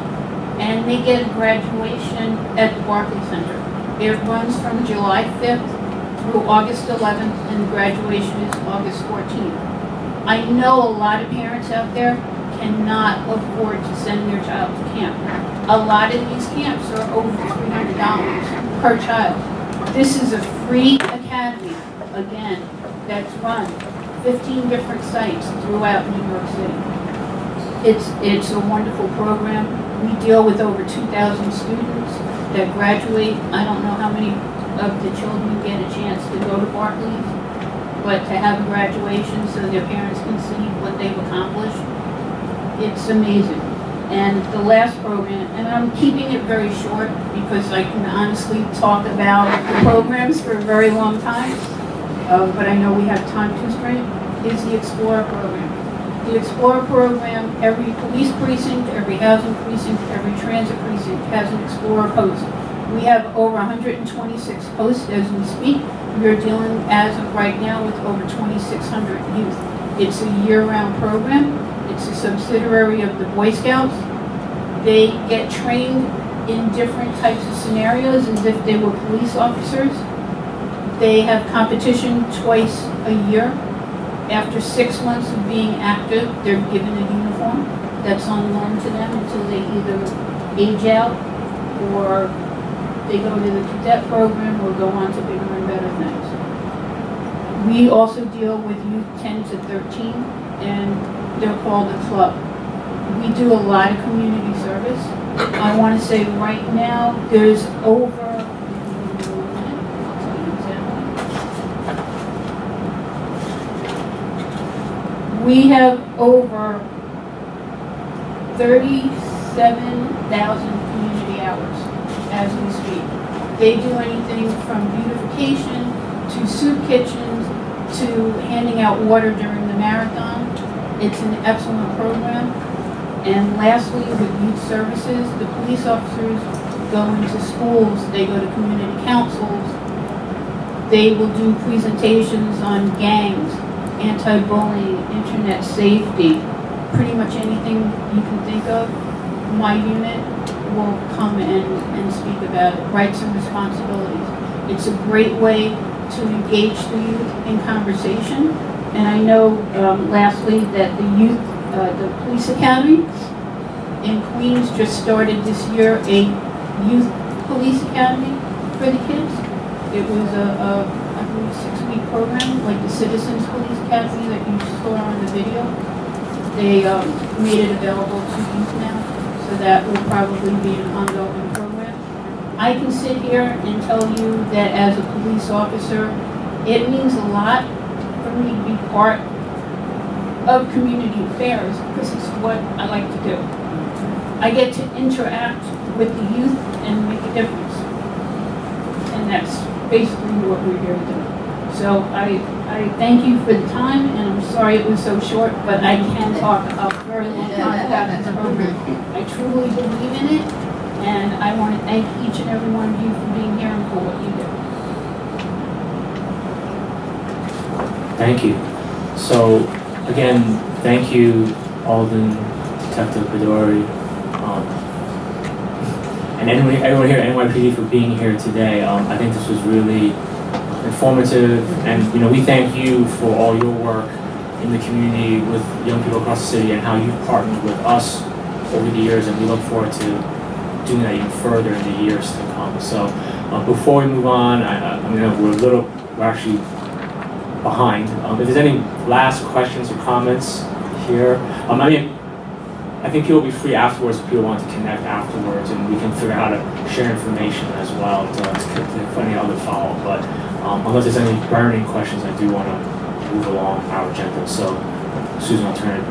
and they get a graduation at the Barclay Center. It runs from July 5th through August 11th, and the graduation is August 14th. I know a lot of parents out there cannot afford to send their child to camp. A lot of these camps are over $300 per child. This is a free academy, again, that's run 15 different sites throughout New York City. It's a wonderful program. We deal with over 2,000 students that graduate. I don't know how many of the children get a chance to go to Barclays, but to have a graduation so their parents can see what they've accomplished, it's amazing. And the last program, and I'm keeping it very short because I can honestly talk about the programs for a very long time, but I know we have time constraint, is the Explorer program. The Explorer program, every police precinct, every housing precinct, every transit precinct has an Explorer post. We have over 126 posts as we speak. We are dealing, as of right now, with over 2,600 youth. It's a year-round program. It's a subsidiary of the Boy Scouts. They get trained in different types of scenarios as if they were police officers. They have competition twice a year. After 6 months of being active, they're given a uniform that's on loan to them until they either age out or they go to the cadet program or go on to bigger and better things. We also deal with youth 10 to 13, and they're called a club. We do a lot of community service. I want to say right now there's over, we have over 37,000 community hours as we speak. They do anything from beautification to soup kitchens to handing out water during the marathon. It's an excellent program. And lastly, with youth services, the police officers go into schools, they go to community councils, they will do presentations on gangs, anti-bullying, internet safety, pretty much anything you can think of. My unit will come and speak about it, rights and responsibilities. It's a great way to engage the youth in conversation. And I know, lastly, that the police academy in Queens just started this year a youth police academy for the kids. It was I believe, 6-week program, like the Citizens Police Academy that you saw on the video. They made it available to youth now, so that will probably be an ongoing program. I can sit here and tell you that as a police officer, it means a lot for me to be part of community affairs because it's what I like to do. I get to interact with the youth and make a difference. And that's basically what we're here to do. So I thank you for the time, and I'm sorry it was so short, but I can talk a very long time about this program. I truly believe in it, and I want to thank each and every one of you for being here and for what you do. Thank you. So, again, thank you, Alden, Detective Bedore, and everyone here at NYPD for being here today. I think this was really informative, and we thank you for all your work in the community with young people across the city and how you've partnered with us over the years, and we look forward to doing that even further in the years to come. So before we move on, we're actually behind. If there's any last questions or comments here, I think people will be free afterwards if people want to connect afterwards, and we can figure out how to share information as well for any other follow-up. But unless there's any burning questions, I do want to move along our agenda. So, Susan, I'll turn it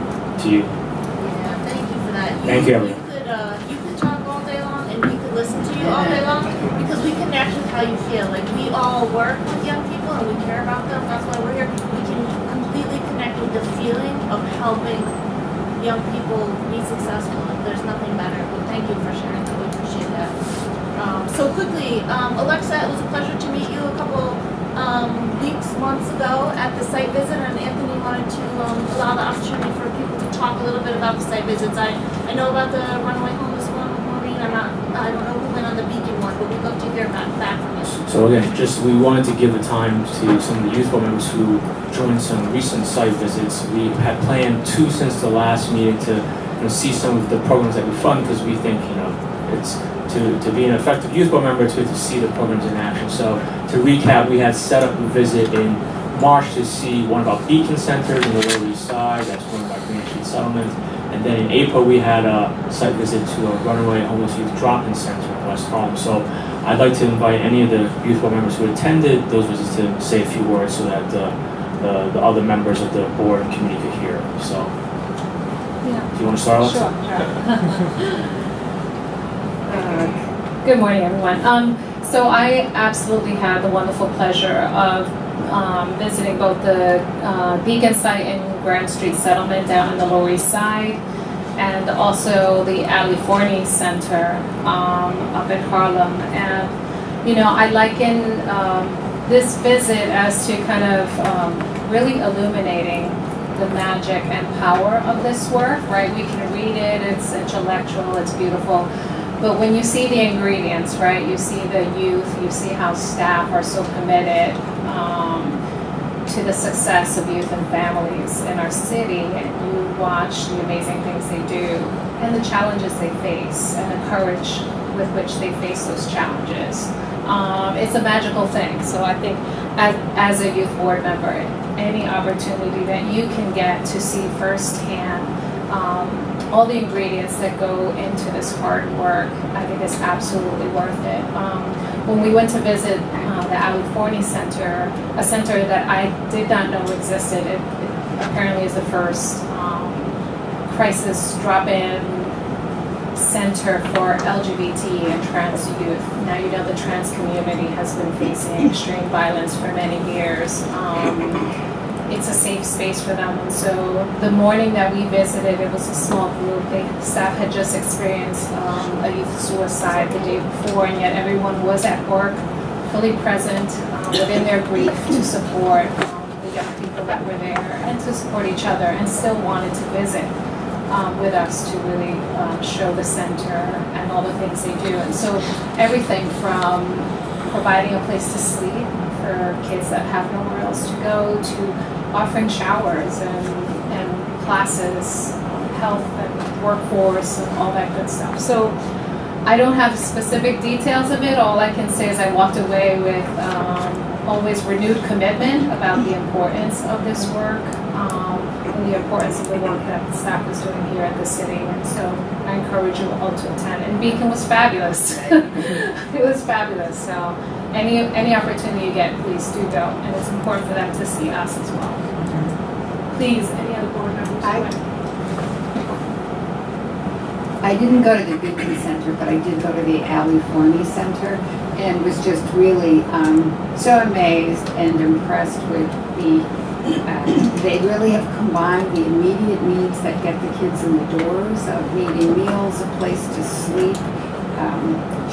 to you. Yeah, thank you for that. Thank you, everyone. You could talk all day long, and we could listen to you all day long, because we connect with how you feel. Like, we all work with young people, and we care about them. That's why we're here. We can completely connect with the feeling of helping young people be successful. There's nothing better. But thank you for sharing that. We appreciate that. So quickly, Alexa, it was a pleasure to meet you a couple months ago at the site visit, and Anthony wanted to allow the opportunity for people to talk a little bit about the site visits. I know about the Runaway Homeless one, Maureen. I don't know who went on the Beacon one, but we'd love to hear back from you. So again, we wanted to give the time to some of the youth board members who joined some recent site visits. We had planned 2 since the last meeting to see some of the programs that we fund, because we think it's to be an effective youth board member to see the programs in action. So to recap, we had set up a visit in March to see one of our Beacon centers in the Lower East Side, that's run by Green Street Settlement. And then in April, we had a site visit to a Runaway Homeless Youth drop-in center in West Harlem. So I'd like to invite any of the youth board members who attended those visits to say a few words so that the other members of the board and committee could hear. So, do you want to start, Alexa? Sure. Good morning, everyone. So I absolutely had the wonderful pleasure of visiting both the Beacon site in Grand Street Settlement down in the Lower East Side, and also the Ali Forney Center up in Harlem. And I liken this visit as to kind of really illuminating the magic and power of this work, right? We can read it, it's intellectual, it's beautiful. But when you see the ingredients, right, you see the youth, you see how staff are so committed to the success of youth and families in our city, and you watch the amazing things they do and the challenges they face and the courage with which they face those challenges. It's a magical thing. So I think as a youth board member, any opportunity that you can get to see firsthand all the ingredients that go into this hard work, I think is absolutely worth it. When we went to visit the Ali Forney Center, a center that I did not know existed, it apparently is the first crisis drop-in center for LGBT and trans youth. Now you know the trans community has been facing extreme violence for many years. It's a safe space for them, and so the morning that we visited, it was a small group. Staff had just experienced a youth suicide the day before, and yet everyone was at work, fully present within their grief to support the young people that were there and to support each other, and still wanted to visit with us to really show the center and all the things they do. And so everything from providing a place to sleep for kids that have nowhere else to go, to offering showers and classes, health and workforce and all that good stuff. So I don't have specific details of it. All I can say is I walked away with always renewed commitment about the importance of this work and the importance of the work that the staff is doing here at the city. And so I encourage you all to attend. And Beacon was fabulous. It was fabulous. So any opportunity you get, please do go. And it's important for them to see us as well. Please, any other board members? I didn't go to the Beacon Center, but I did go to the Ali Forney Center, and was just really so amazed and impressed with they really have combined the immediate needs that get the kids in the doors of needing meals, a place to sleep,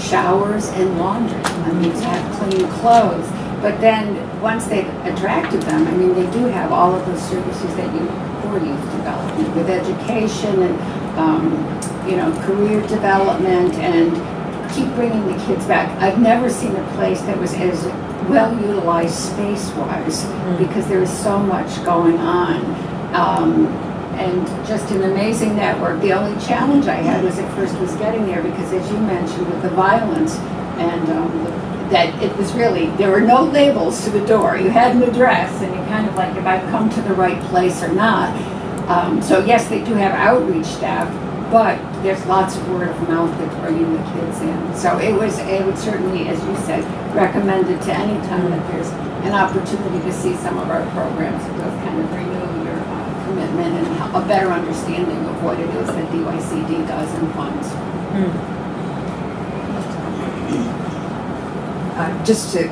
showers, and laundry. I mean, to have clean clothes. But then once they've attracted them, I mean, they do have all of those services that you for youth development with education and career development, and keep bringing the kids back. I've never seen a place that was as well utilized space-wise because there is so much going on. And just an amazing network. The only challenge I had was at first was getting there because, as you mentioned, with the violence and that it was really, there were no labels to the door. You had an address and you kind of like, if I've come to the right place or not. So yes, they do have outreach staff, but there's lots of word of mouth that's bringing the kids in. So it would certainly, as you said, recommend it to any time that there's an opportunity to see some of our programs. It does kind of renew your commitment and a better understanding of what it is that DYCD does and funds. Just to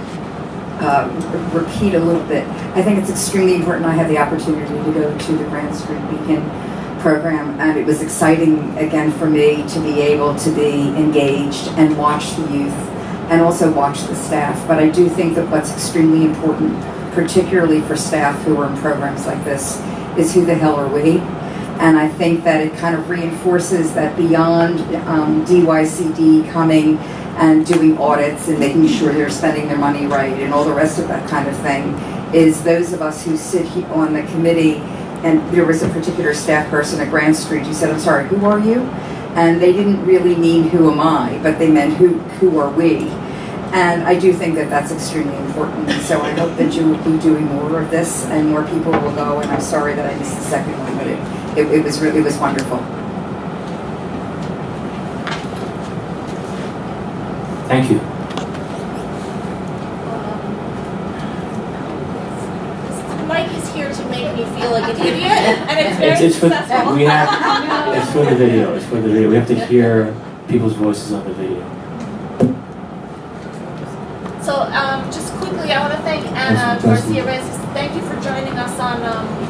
repeat a little bit, I think it's extremely important. I had the opportunity to go to the Grand Street Beacon program, and it was exciting again for me to be able to be engaged and watch the youth and also watch the staff. But I do think that what's extremely important, particularly for staff who are in programs like this, is who the hell are we? And I think that it kind of reinforces that beyond DYCD coming and doing audits and making sure they're spending their money right and all the rest of that kind of thing, is those of us who sit on the committee. And there was a particular staff person at Grand Street who said, "I'm sorry, who are you?" And they didn't really mean who am I, but they meant who are we? And I do think that that's extremely important. And so I hope that you will be doing more of this and more people will go. And I'm sorry that I missed the second one, but it was wonderful. Thank you. Mike is here to make me feel like an idiot, and it's very It's for successful. it's for the video. It's for the video. We have to hear people's voices on the video. So just quickly, I want to thank Anna Garcia Reyes. Thank you for joining us on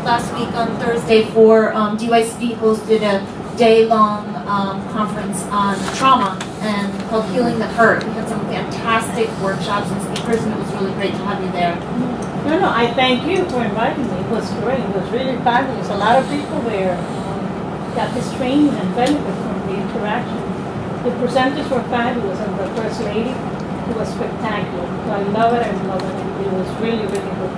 last week on Thursday for DYCD hosted a day-long conference on trauma and called Healing the Hurt. We had some fantastic workshops and speakers, and it was really great to have you there. No, I thank you for inviting me. It was great. It was really fabulous. A lot of people there got this training and benefit from the interaction. The presenters were fabulous, and the First Lady was spectacular. So I love it. It was really, really good.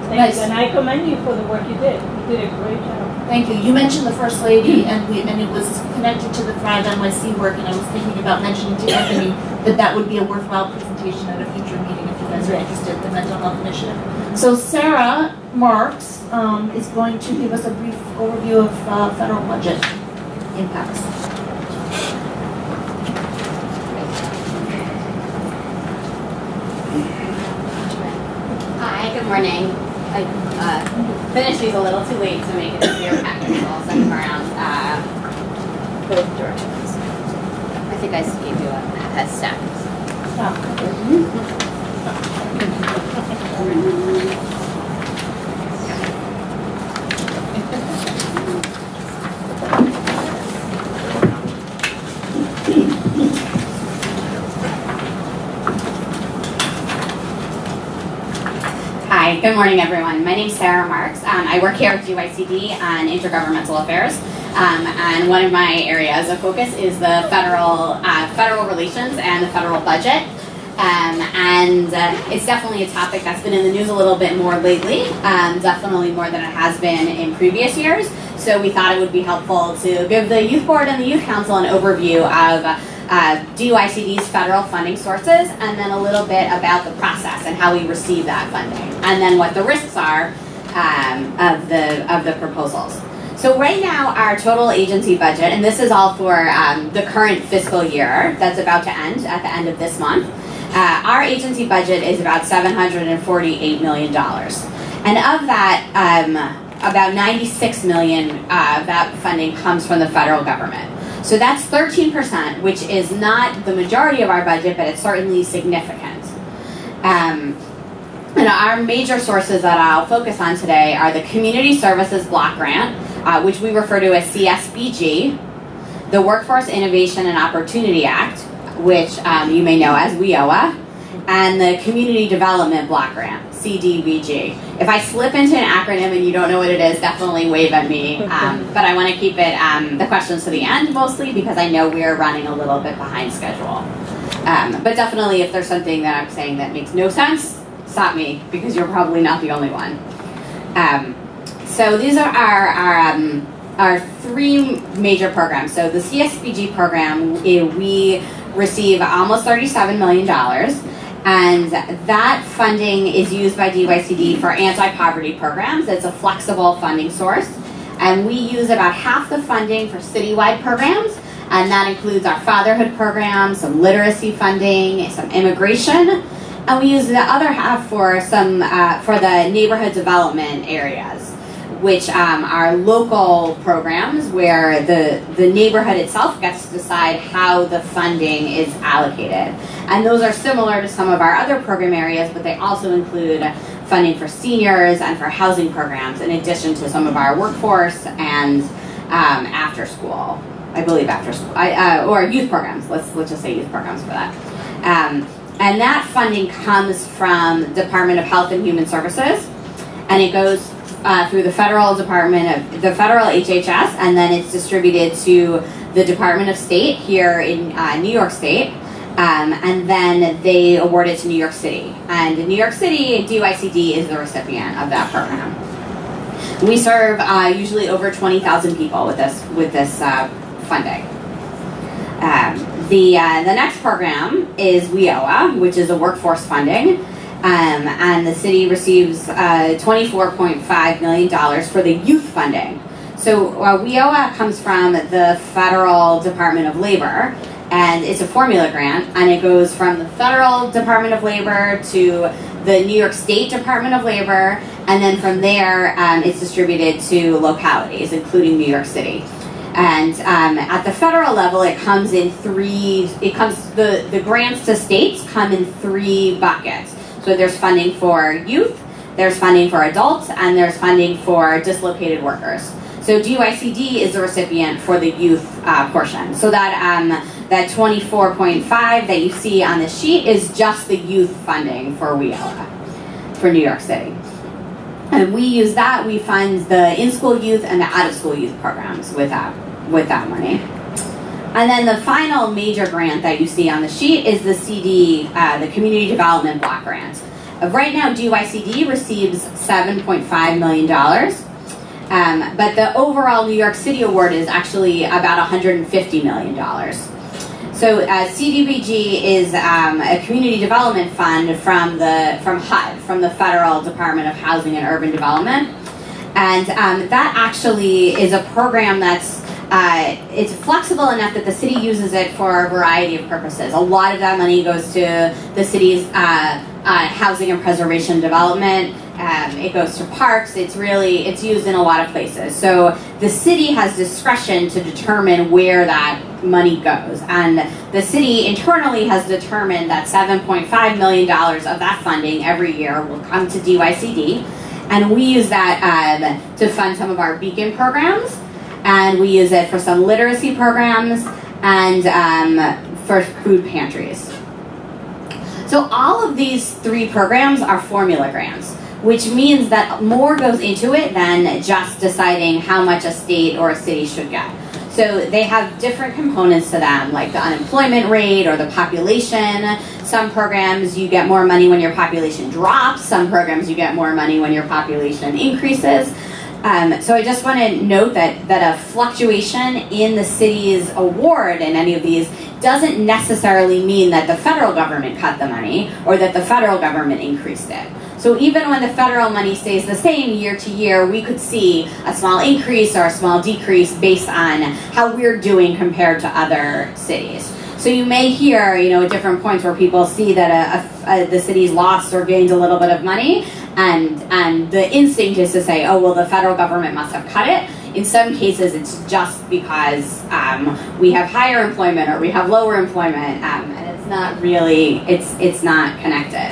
Thank you. And I commend you for the work you did. You did a great job. Thank you. You mentioned the First Lady, and it was connected to the Thrive NYC work, and I was thinking about mentioning to Anthony that would be a worthwhile presentation at a future meeting if you guys are interested, the Mental Health Initiative. So Sara Marks is going to give us a brief overview of federal budget impacts. Hi, good morning. I finished these a little too late to make it to your package, so I'll send them around both directions. think I gave you a stack. Hi, good morning everyone. My name is Sara Marks. I work here at DYCD on Intergovernmental Affairs. And one of my areas of focus is the federal relations and the federal budget. It's definitely a topic that's been in the news a little bit more lately, definitely more than it has been in previous years. So we thought it would be helpful to give the Youth Board and the Youth Council an overview of DYCD's federal funding sources, and then a little bit about the process and how we receive that funding, and then what the risks are of the proposals. So right now, our total agency budget, and this is all for the current fiscal year that's about to end at the end of this month, our agency budget is about $748 million. And of that, about $96 million of that funding comes from the federal government. So that's 13%, which is not the majority of our budget, but it's certainly significant. And our major sources that I'll focus on today are the Community Services Block Grant, which we refer to as CSBG, the Workforce Innovation and Opportunity Act, which you may know as WIOA, and the Community Development Block Grant, CDBG. If I slip into an acronym and you don't know what it is, definitely wave at me. But I want to keep it the questions to the end mostly because I know we're running a little bit behind schedule. But definitely if there's something that I'm saying that makes no sense, stop me because you're probably not the only one. So these are our three major programs. So the CSBG program, we receive almost $37 million. And that funding is used by DYCD for anti-poverty programs. It's a flexible funding source. And we use about half the funding for citywide programs. And that includes our fatherhood program, some literacy funding, some immigration. And we use the other half for some for the neighborhood development areas, which are local programs where the neighborhood itself gets to decide how the funding is allocated. And those are similar to some of our other program areas, but they also include funding for seniors and for housing programs, in addition to some of our workforce and after school, I believe after school, or youth programs. Let's just say youth programs for that. And that funding comes from the Department of Health and Human Services, and it goes through the federal HHS, and then it's distributed to the Department of State here in New York State, and then they award it to New York City. And in New York City, DYCD is the recipient of that program. We serve usually over 20,000 people with this funding. The next program is WIOA, which is a workforce funding. And the city receives $24.5 million for the youth funding. So WIOA comes from the Federal Department of Labor, and it's a formula grant, and it goes from the Federal Department of Labor to the New York State Department of Labor, and then from there it's distributed to localities, including New York City. And at the federal level, it comes in the grants to states come in three buckets. So there's funding for youth, there's funding for adults, and there's funding for dislocated workers. So DYCD is the recipient for the youth portion. So that 24.5 that you see on the sheet is just the youth funding for WIOA, for New York City. And we use that, we fund the in-school youth and the out-of-school youth programs with that money. And then the final major grant that you see on the sheet is the the Community Development Block Grant. Right now, DYCD receives $7.5 million, but the overall New York City award is actually about $150 million. So CDBG is a community development fund from HUD, from the Federal Department of Housing and Urban Development. And that actually is a program that's it's flexible enough that the city uses it for a variety of purposes. A lot of that money goes to the city's housing and preservation development. It goes to parks. It's used in a lot of places. So the city has discretion to determine where that money goes. And the city internally has determined that $7.5 million of that funding every year will come to DYCD. And we use that to fund some of our beacon programs. And we use it for some literacy programs and for food pantries. So all of these 3 programs are formula grants, which means that more goes into it than just deciding how much a state or a city should get. So they have different components to them, like the unemployment rate or the population. Some programs you get more money when your population drops. Some programs you get more money when your population increases. So I just want to note that a fluctuation in the city's award in any of these doesn't necessarily mean that the federal government cut the money or that the federal government increased it. So even when the federal money stays the same year to year, we could see a small increase or a small decrease based on how we're doing compared to other cities. So you may hear, at different points where people see that the city's lost or gained a little bit of money, and the instinct is to say, oh, well, the federal government must have cut it. In some cases, it's just because we have higher employment or we have lower employment, and it's not really, it's not connected.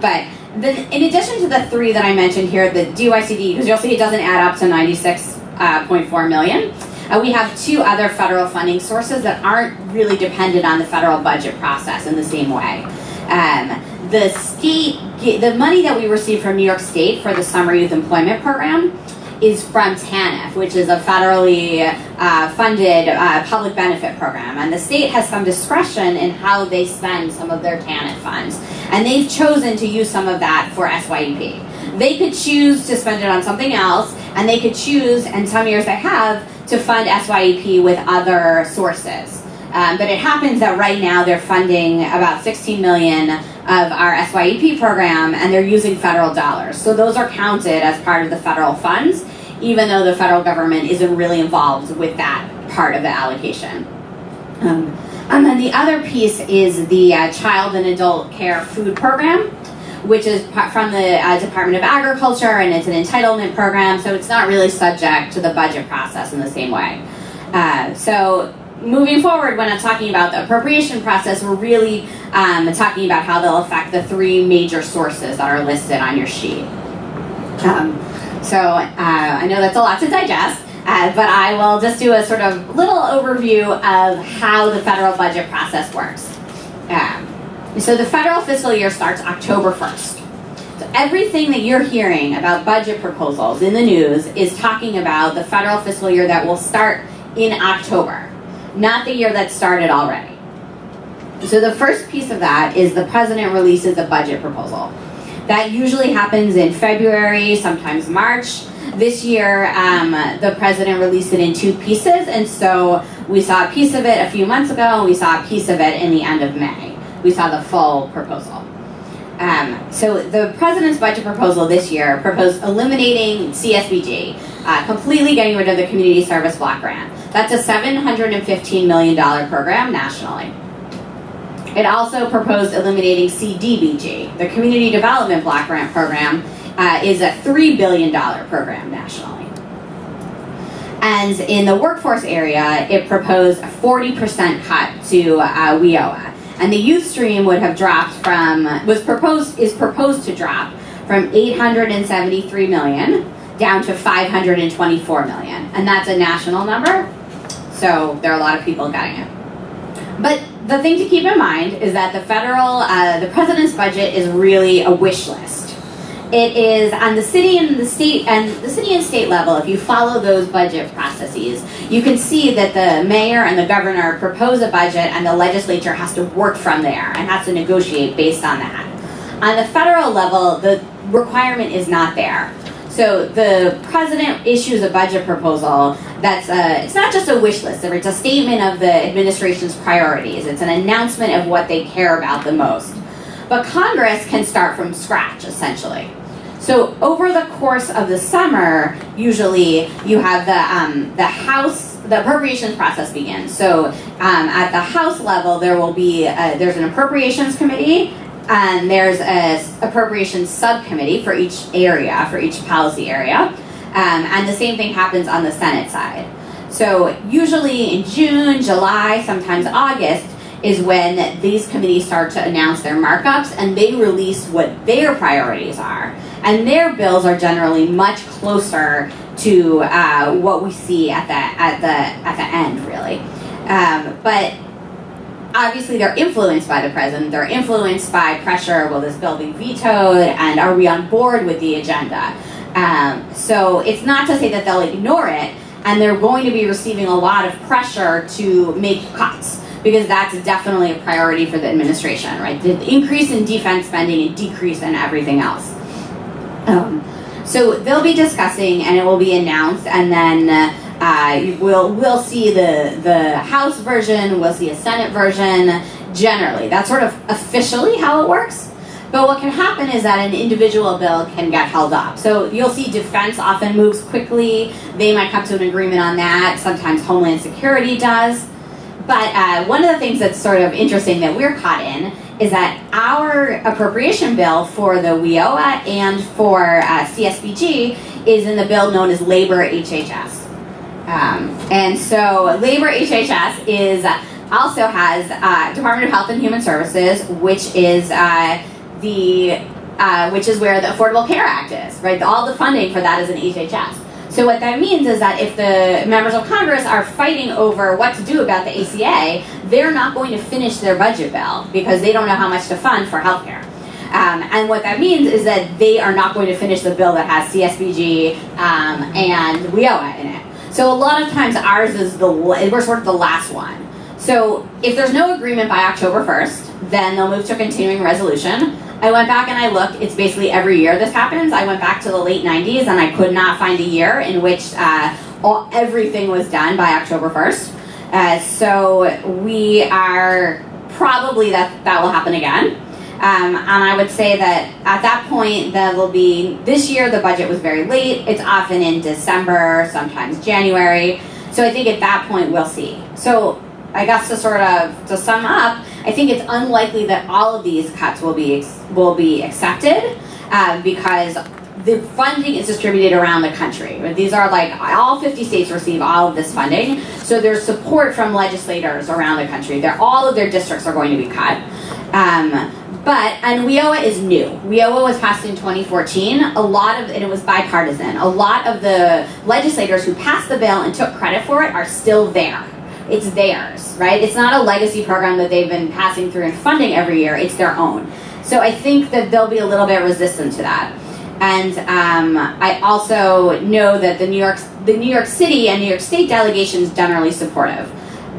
But in addition to the 3 that I mentioned here, the DYCD, because you'll see it doesn't add up to $96.4 million. We have 2 other federal funding sources that aren't really dependent on the federal budget process in the same way. The money that we receive from New York State for the Summer Youth Employment Program is from TANF, which is a federally funded public benefit program. And the state has some discretion in how they spend some of their TANF funds. And they've chosen to use some of that for SYEP. They could choose to spend it on something else, and they could choose, and some years they have, to fund SYEP with other sources. But it happens that right now they're funding about $16 million of our SYEP program, and they're using federal dollars. So those are counted as part of the federal funds, even though the federal government isn't really involved with that part of the allocation. And then the other piece is the Child and Adult Care Food Program, which is from the Department of Agriculture, and it's an entitlement program, so it's not really subject to the budget process in the same way. So moving forward, when I'm talking about the appropriation process, we're really talking about how they'll affect the 3 major sources that are listed on your sheet. So I know that's a lot to digest, but I will just do a sort of little overview of how the federal budget process works. So the federal fiscal year starts October 1st. So everything that you're hearing about budget proposals in the news is talking about the federal fiscal year that will start in October, not the year that started already. So the first piece of that is the president releases a budget proposal. That usually happens in February, sometimes March. This year, the president released it in 2 pieces, and so we saw a piece of it a few months ago, and we saw a piece of it in the end of May. We saw the full proposal. So the president's budget proposal this year proposed eliminating CSBG, completely getting rid of the community service block grant. That's a $715 million program nationally. It also proposed eliminating CDBG. The Community Development Block Grant Program is a $3 billion program nationally. And in the workforce area, it proposed a 40% cut to WIOA. And the youth stream would have dropped is proposed to drop from $873 million down to $524 million. And that's a national number, so there are a lot of people getting it. But the thing to keep in mind is that the president's budget is really a wish list. It is on the city and state level. If you follow those budget processes, you can see that the mayor and the governor propose a budget, and the legislature has to work from there and has to negotiate based on that. On the federal level, the requirement is not there. So the president issues a budget proposal that's it's not just a wish list, it's a statement of the administration's priorities. It's an announcement of what they care about the most. But Congress can start from scratch, essentially. So over the course of the summer, usually you have the House, the appropriations process begins. So at the House level, there will be there's an appropriations committee, and there's an appropriations subcommittee for each area, for each policy area. And the same thing happens on the Senate side. So usually in June, July, sometimes August is when these committees start to announce their markups and they release what their priorities are. And their bills are generally much closer to what we see at the end, really. But obviously they're influenced by the president. They're influenced by pressure. Will this bill be vetoed? And are we on board with the agenda? So it's not to say that they'll ignore it, and they're going to be receiving a lot of pressure to make cuts, because that's definitely a priority for the administration, right? The increase in defense spending and decrease in everything else. So they'll be discussing, and it will be announced, and then we'll see the House version, we'll see a Senate version, generally. That's sort of officially how it works. But what can happen is that an individual bill can get held up. So you'll see defense often moves quickly. They might come to an agreement on that. Sometimes Homeland Security does. But one of the things that's sort of interesting that we're caught in is that our appropriation bill for the WIOA and for CSBG is in the bill known as Labor HHS. And so Labor HHS is also has Department of Health and Human Services, which is which is where the Affordable Care Act is, right? All the funding for that is in HHS. So what that means is that if the members of Congress are fighting over what to do about the ACA, they're not going to finish their budget bill because they don't know how much to fund for healthcare. And what that means is that they are not going to finish the bill that has CSBG and WIOA in it. So a lot of times ours is we're sort of the last one. So if there's no agreement by October 1st, then they'll move to a continuing resolution. I went back and I looked, it's basically every year this happens. I went back to the late 90s and I could not find a year in which everything was done by October 1st. So we are probably that will happen again. And I would say that at that point, there will be, this year the budget was very late. It's often in December, sometimes January. So I think at that point we'll see. So I guess to sum up, I think it's unlikely that all of these cuts will be accepted because the funding is distributed around the country. These are like all 50 states receive all of this funding, so there's support from legislators around the country. All of their districts are going to be cut. And WIOA is new. WIOA was passed in 2014. And it was bipartisan. A lot of the legislators who passed the bill and took credit for it are still there. It's theirs, right? It's not a legacy program that they've been passing through and funding every year. It's their own. So I think that they'll be a little bit resistant to that. And I also know that the New York City and New York State delegations generally supportive.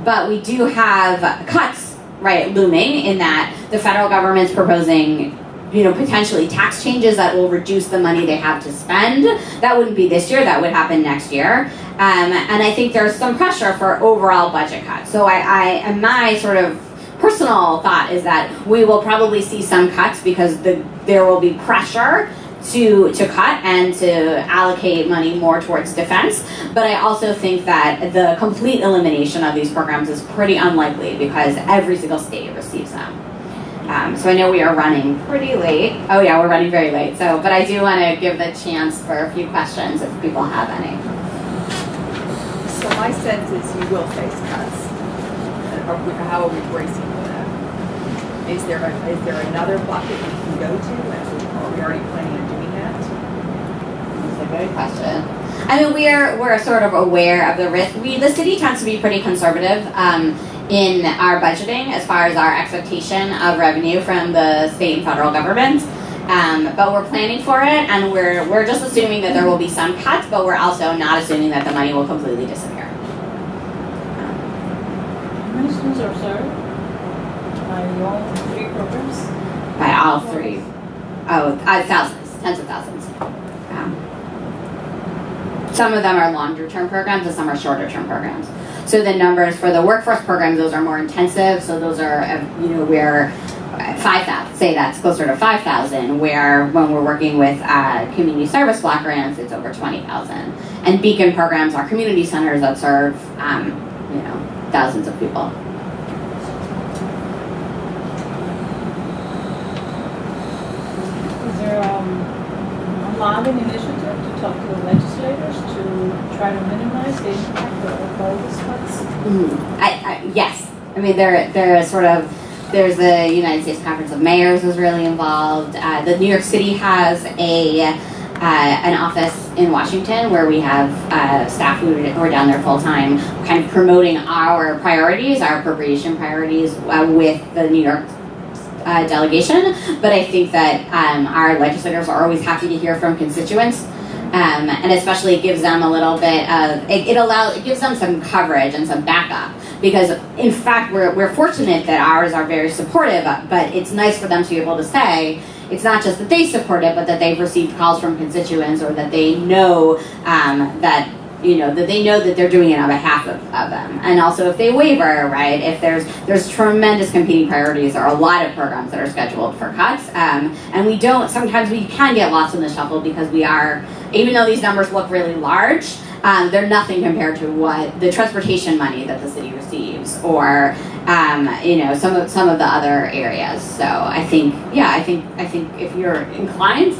But we do have cuts, right, looming in that the federal government's proposing, potentially tax changes that will reduce the money they have to spend. That wouldn't be this year, that would happen next year. And I think there's some pressure for overall budget cuts. So and my sort of personal thought is that we will probably see some cuts because there will be pressure to cut and to allocate money more towards defense. But I also think that the complete elimination of these programs is pretty unlikely because every single state receives them. So I know we are running pretty late. Oh yeah, we're running very late. But I do want to give the chance for a few questions if people have any. So my sense is you will face cuts. How are we bracing for that? Is there another bucket we can go to? Are we already planning on doing that? That's a good question. I mean, we're sort of aware of the risk. The city tends to be pretty conservative in our budgeting as far as our expectation of revenue from the state and federal government. But we're planning for it, and we're just assuming that there will be some cuts, but we're also not assuming that the money will completely disappear. How many students are served by all three programs? By all three. Oh, thousands, tens of thousands. Some of them are longer-term programs, and some are shorter-term programs. So the numbers for the workforce programs, those are more intensive. So those are, where 5,000, say that's closer to 5,000, where when we're working with community service block grants, it's over 20,000. And beacon programs are community centers that serve, thousands of people. Is there an initiative to talk to the legislators to try to minimize the impact of mean, there's the United States Conference of Mayors was really involved. The New York City has an office in Washington where we have staff who are down there full time, kind of promoting our priorities, our appropriation priorities with the New York delegation. But I think that our legislators are always happy to hear from constituents. And especially gives them a little bit of, it gives them some coverage and some backup, because in fact we're fortunate that ours are very supportive, but it's nice for them to be able to say, it's not just that they support it, but that they've received calls from constituents, or that they know that they're doing it on behalf of them. And also if they waiver, right, if there's tremendous competing priorities, or a lot of programs that are scheduled for cuts, and sometimes we can get lost in the shuffle, because we are, even though these numbers look really large, they're nothing compared to what the transportation money that the city receives, or some of the other areas. So I think if you're inclined.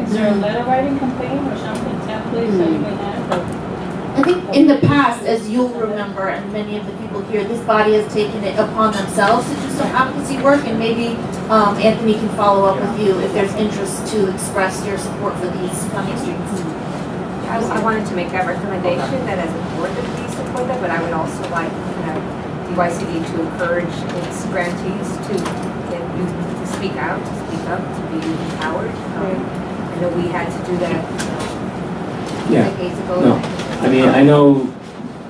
Is there a letter writing campaign or something, templates that you may have? I think in the past, as you'll remember, and many of the people here, this body has taken it upon themselves to do some advocacy work, and maybe Anthony can follow up with you if there's interest to express your support for these funding streams. I wanted to make that recommendation that as a board that we support that, but I would also like DYCD to encourage its grantees to get youth to speak out, to speak up, to be empowered. I know we had to do that decades ago. No, I mean, I know,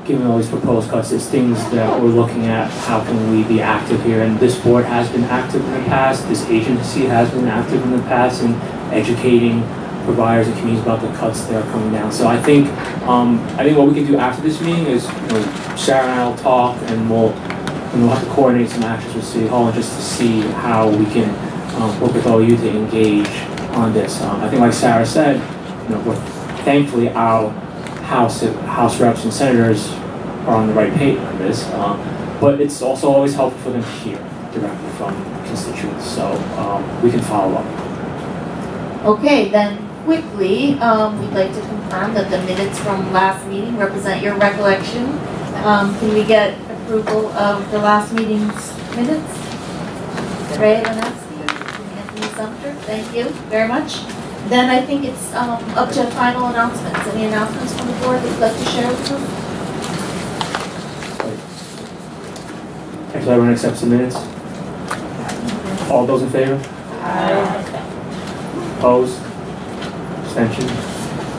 given all these proposed cuts, it's things that we're looking at, how can we be active here, and this board has been active in the past, this agency has been active in the past in educating providers and communities about the cuts that are coming down. So I think what we can do after this meeting is, Sarah and I will talk, and we'll have to coordinate some actions with City Hall just to see how we can work with all you to engage on this. I think, like Sarah said, thankfully our House reps and senators are on the right page on this, but it's also always helpful for them to hear directly from constituents, so we can follow up. Okay, then quickly, we'd like to confirm that the minutes from last meeting represent your recollection. Can we get approval of the last meeting's minutes? Ray Lenatsky, Anthony Sumter, thank you very much. Then I think it's up to final announcements. Any announcements from the board that you'd like to share with us? Actually, everyone accepts the minutes? All those in favor? Aye. Opposed? Abstention?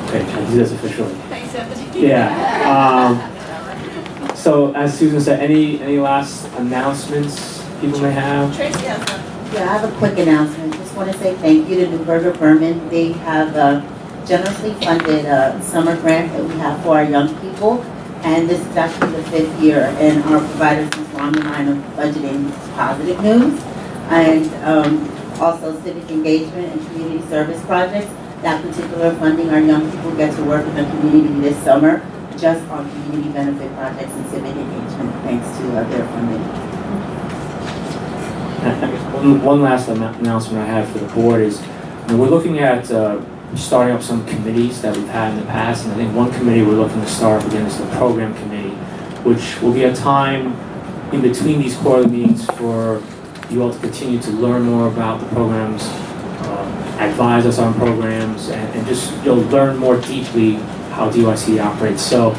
Okay, can I do this officially? Thanks, Anthony. Yeah. So, as Susan said, any last announcements people may have? Tracy has one. Yeah, I have a quick announcement. Just want to say thank you to Newburgh Berman. They have generously funded a summer grant that we have for our young people. And this is actually the 5th year. And our providers is along the line of budgeting positive news. And also civic engagement and community service projects. That particular funding, our young people get to work in the community this summer just on community benefit projects and civic engagement, thanks to their funding. One last announcement I have for the board is, we're looking at starting up some committees that we've had in the past, and I think one committee we're looking to start up again is the program committee, which will be a time in between these quarterly meetings for you all to continue to learn more about the programs, advise us on programs, and just learn more deeply how DYCD operates. So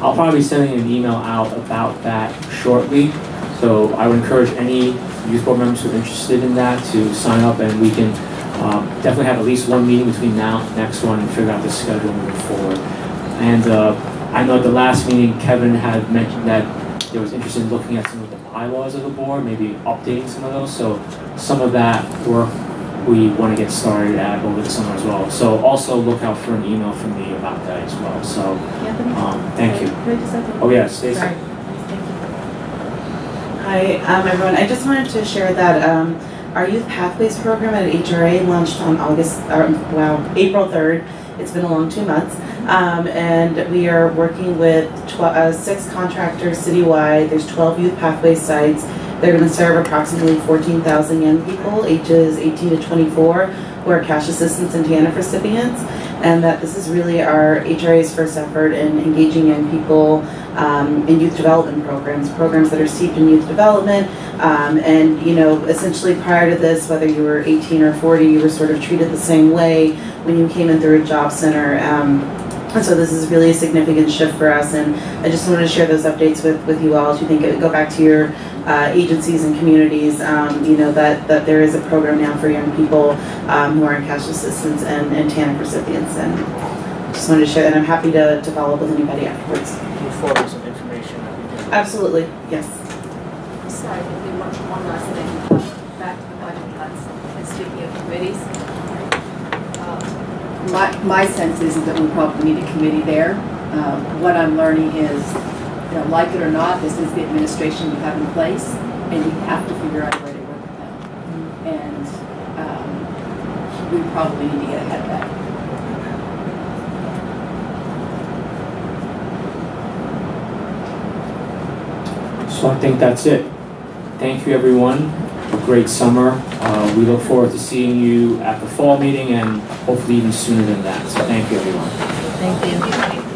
I'll probably be sending an email out about that shortly. So I would encourage any youth board members who are interested in that to sign up, and we can definitely have at least one meeting between now and the next one and figure out the schedule moving forward. And I know at the last meeting Kevin had mentioned that there was interest in looking at some of the bylaws of the board, maybe updating some of those. So some of that work we want to get started at over the summer as well. So also look out for an email from me about that as well. So thank you. Oh yeah, Stacey. Hi, everyone. I just wanted to share that our Youth Pathways program at HRA launched on April 3rd. It's been a long 2 months. And we are working with 6 contractors citywide. There's 12 Youth Pathways sites. They're going to serve approximately 14,000 young people, ages 18 to 24, who are cash assistance and TANF recipients. and that this is really our HRA's first effort in engaging in people in youth development programs that are steeped in youth development. And essentially prior to this, whether you were 18 or 40, you were sort of treated the same way when you came in through a job center. And so this is really a significant shift for us, and I just wanted to share those updates with you all as you think go back to your agencies and communities, that there is a program now for young people who are in cash assistance and TANF recipients, and just wanted to share that. I'm happy to follow up with anybody afterwards. Move forward some information that we do. Absolutely, yes. Sorry, one last thing. Back to the budget cuts. And speaking of committees, my sense is that we probably need a committee there. What I'm learning is, like it or not, this is the administration we have in place, and you have to figure out a way to work with them. And we probably need to get ahead of that. So I think that's it. Thank you, everyone. A great summer. We look forward to seeing you at the fall meeting and hopefully even sooner than that. So thank you, everyone. Thank you.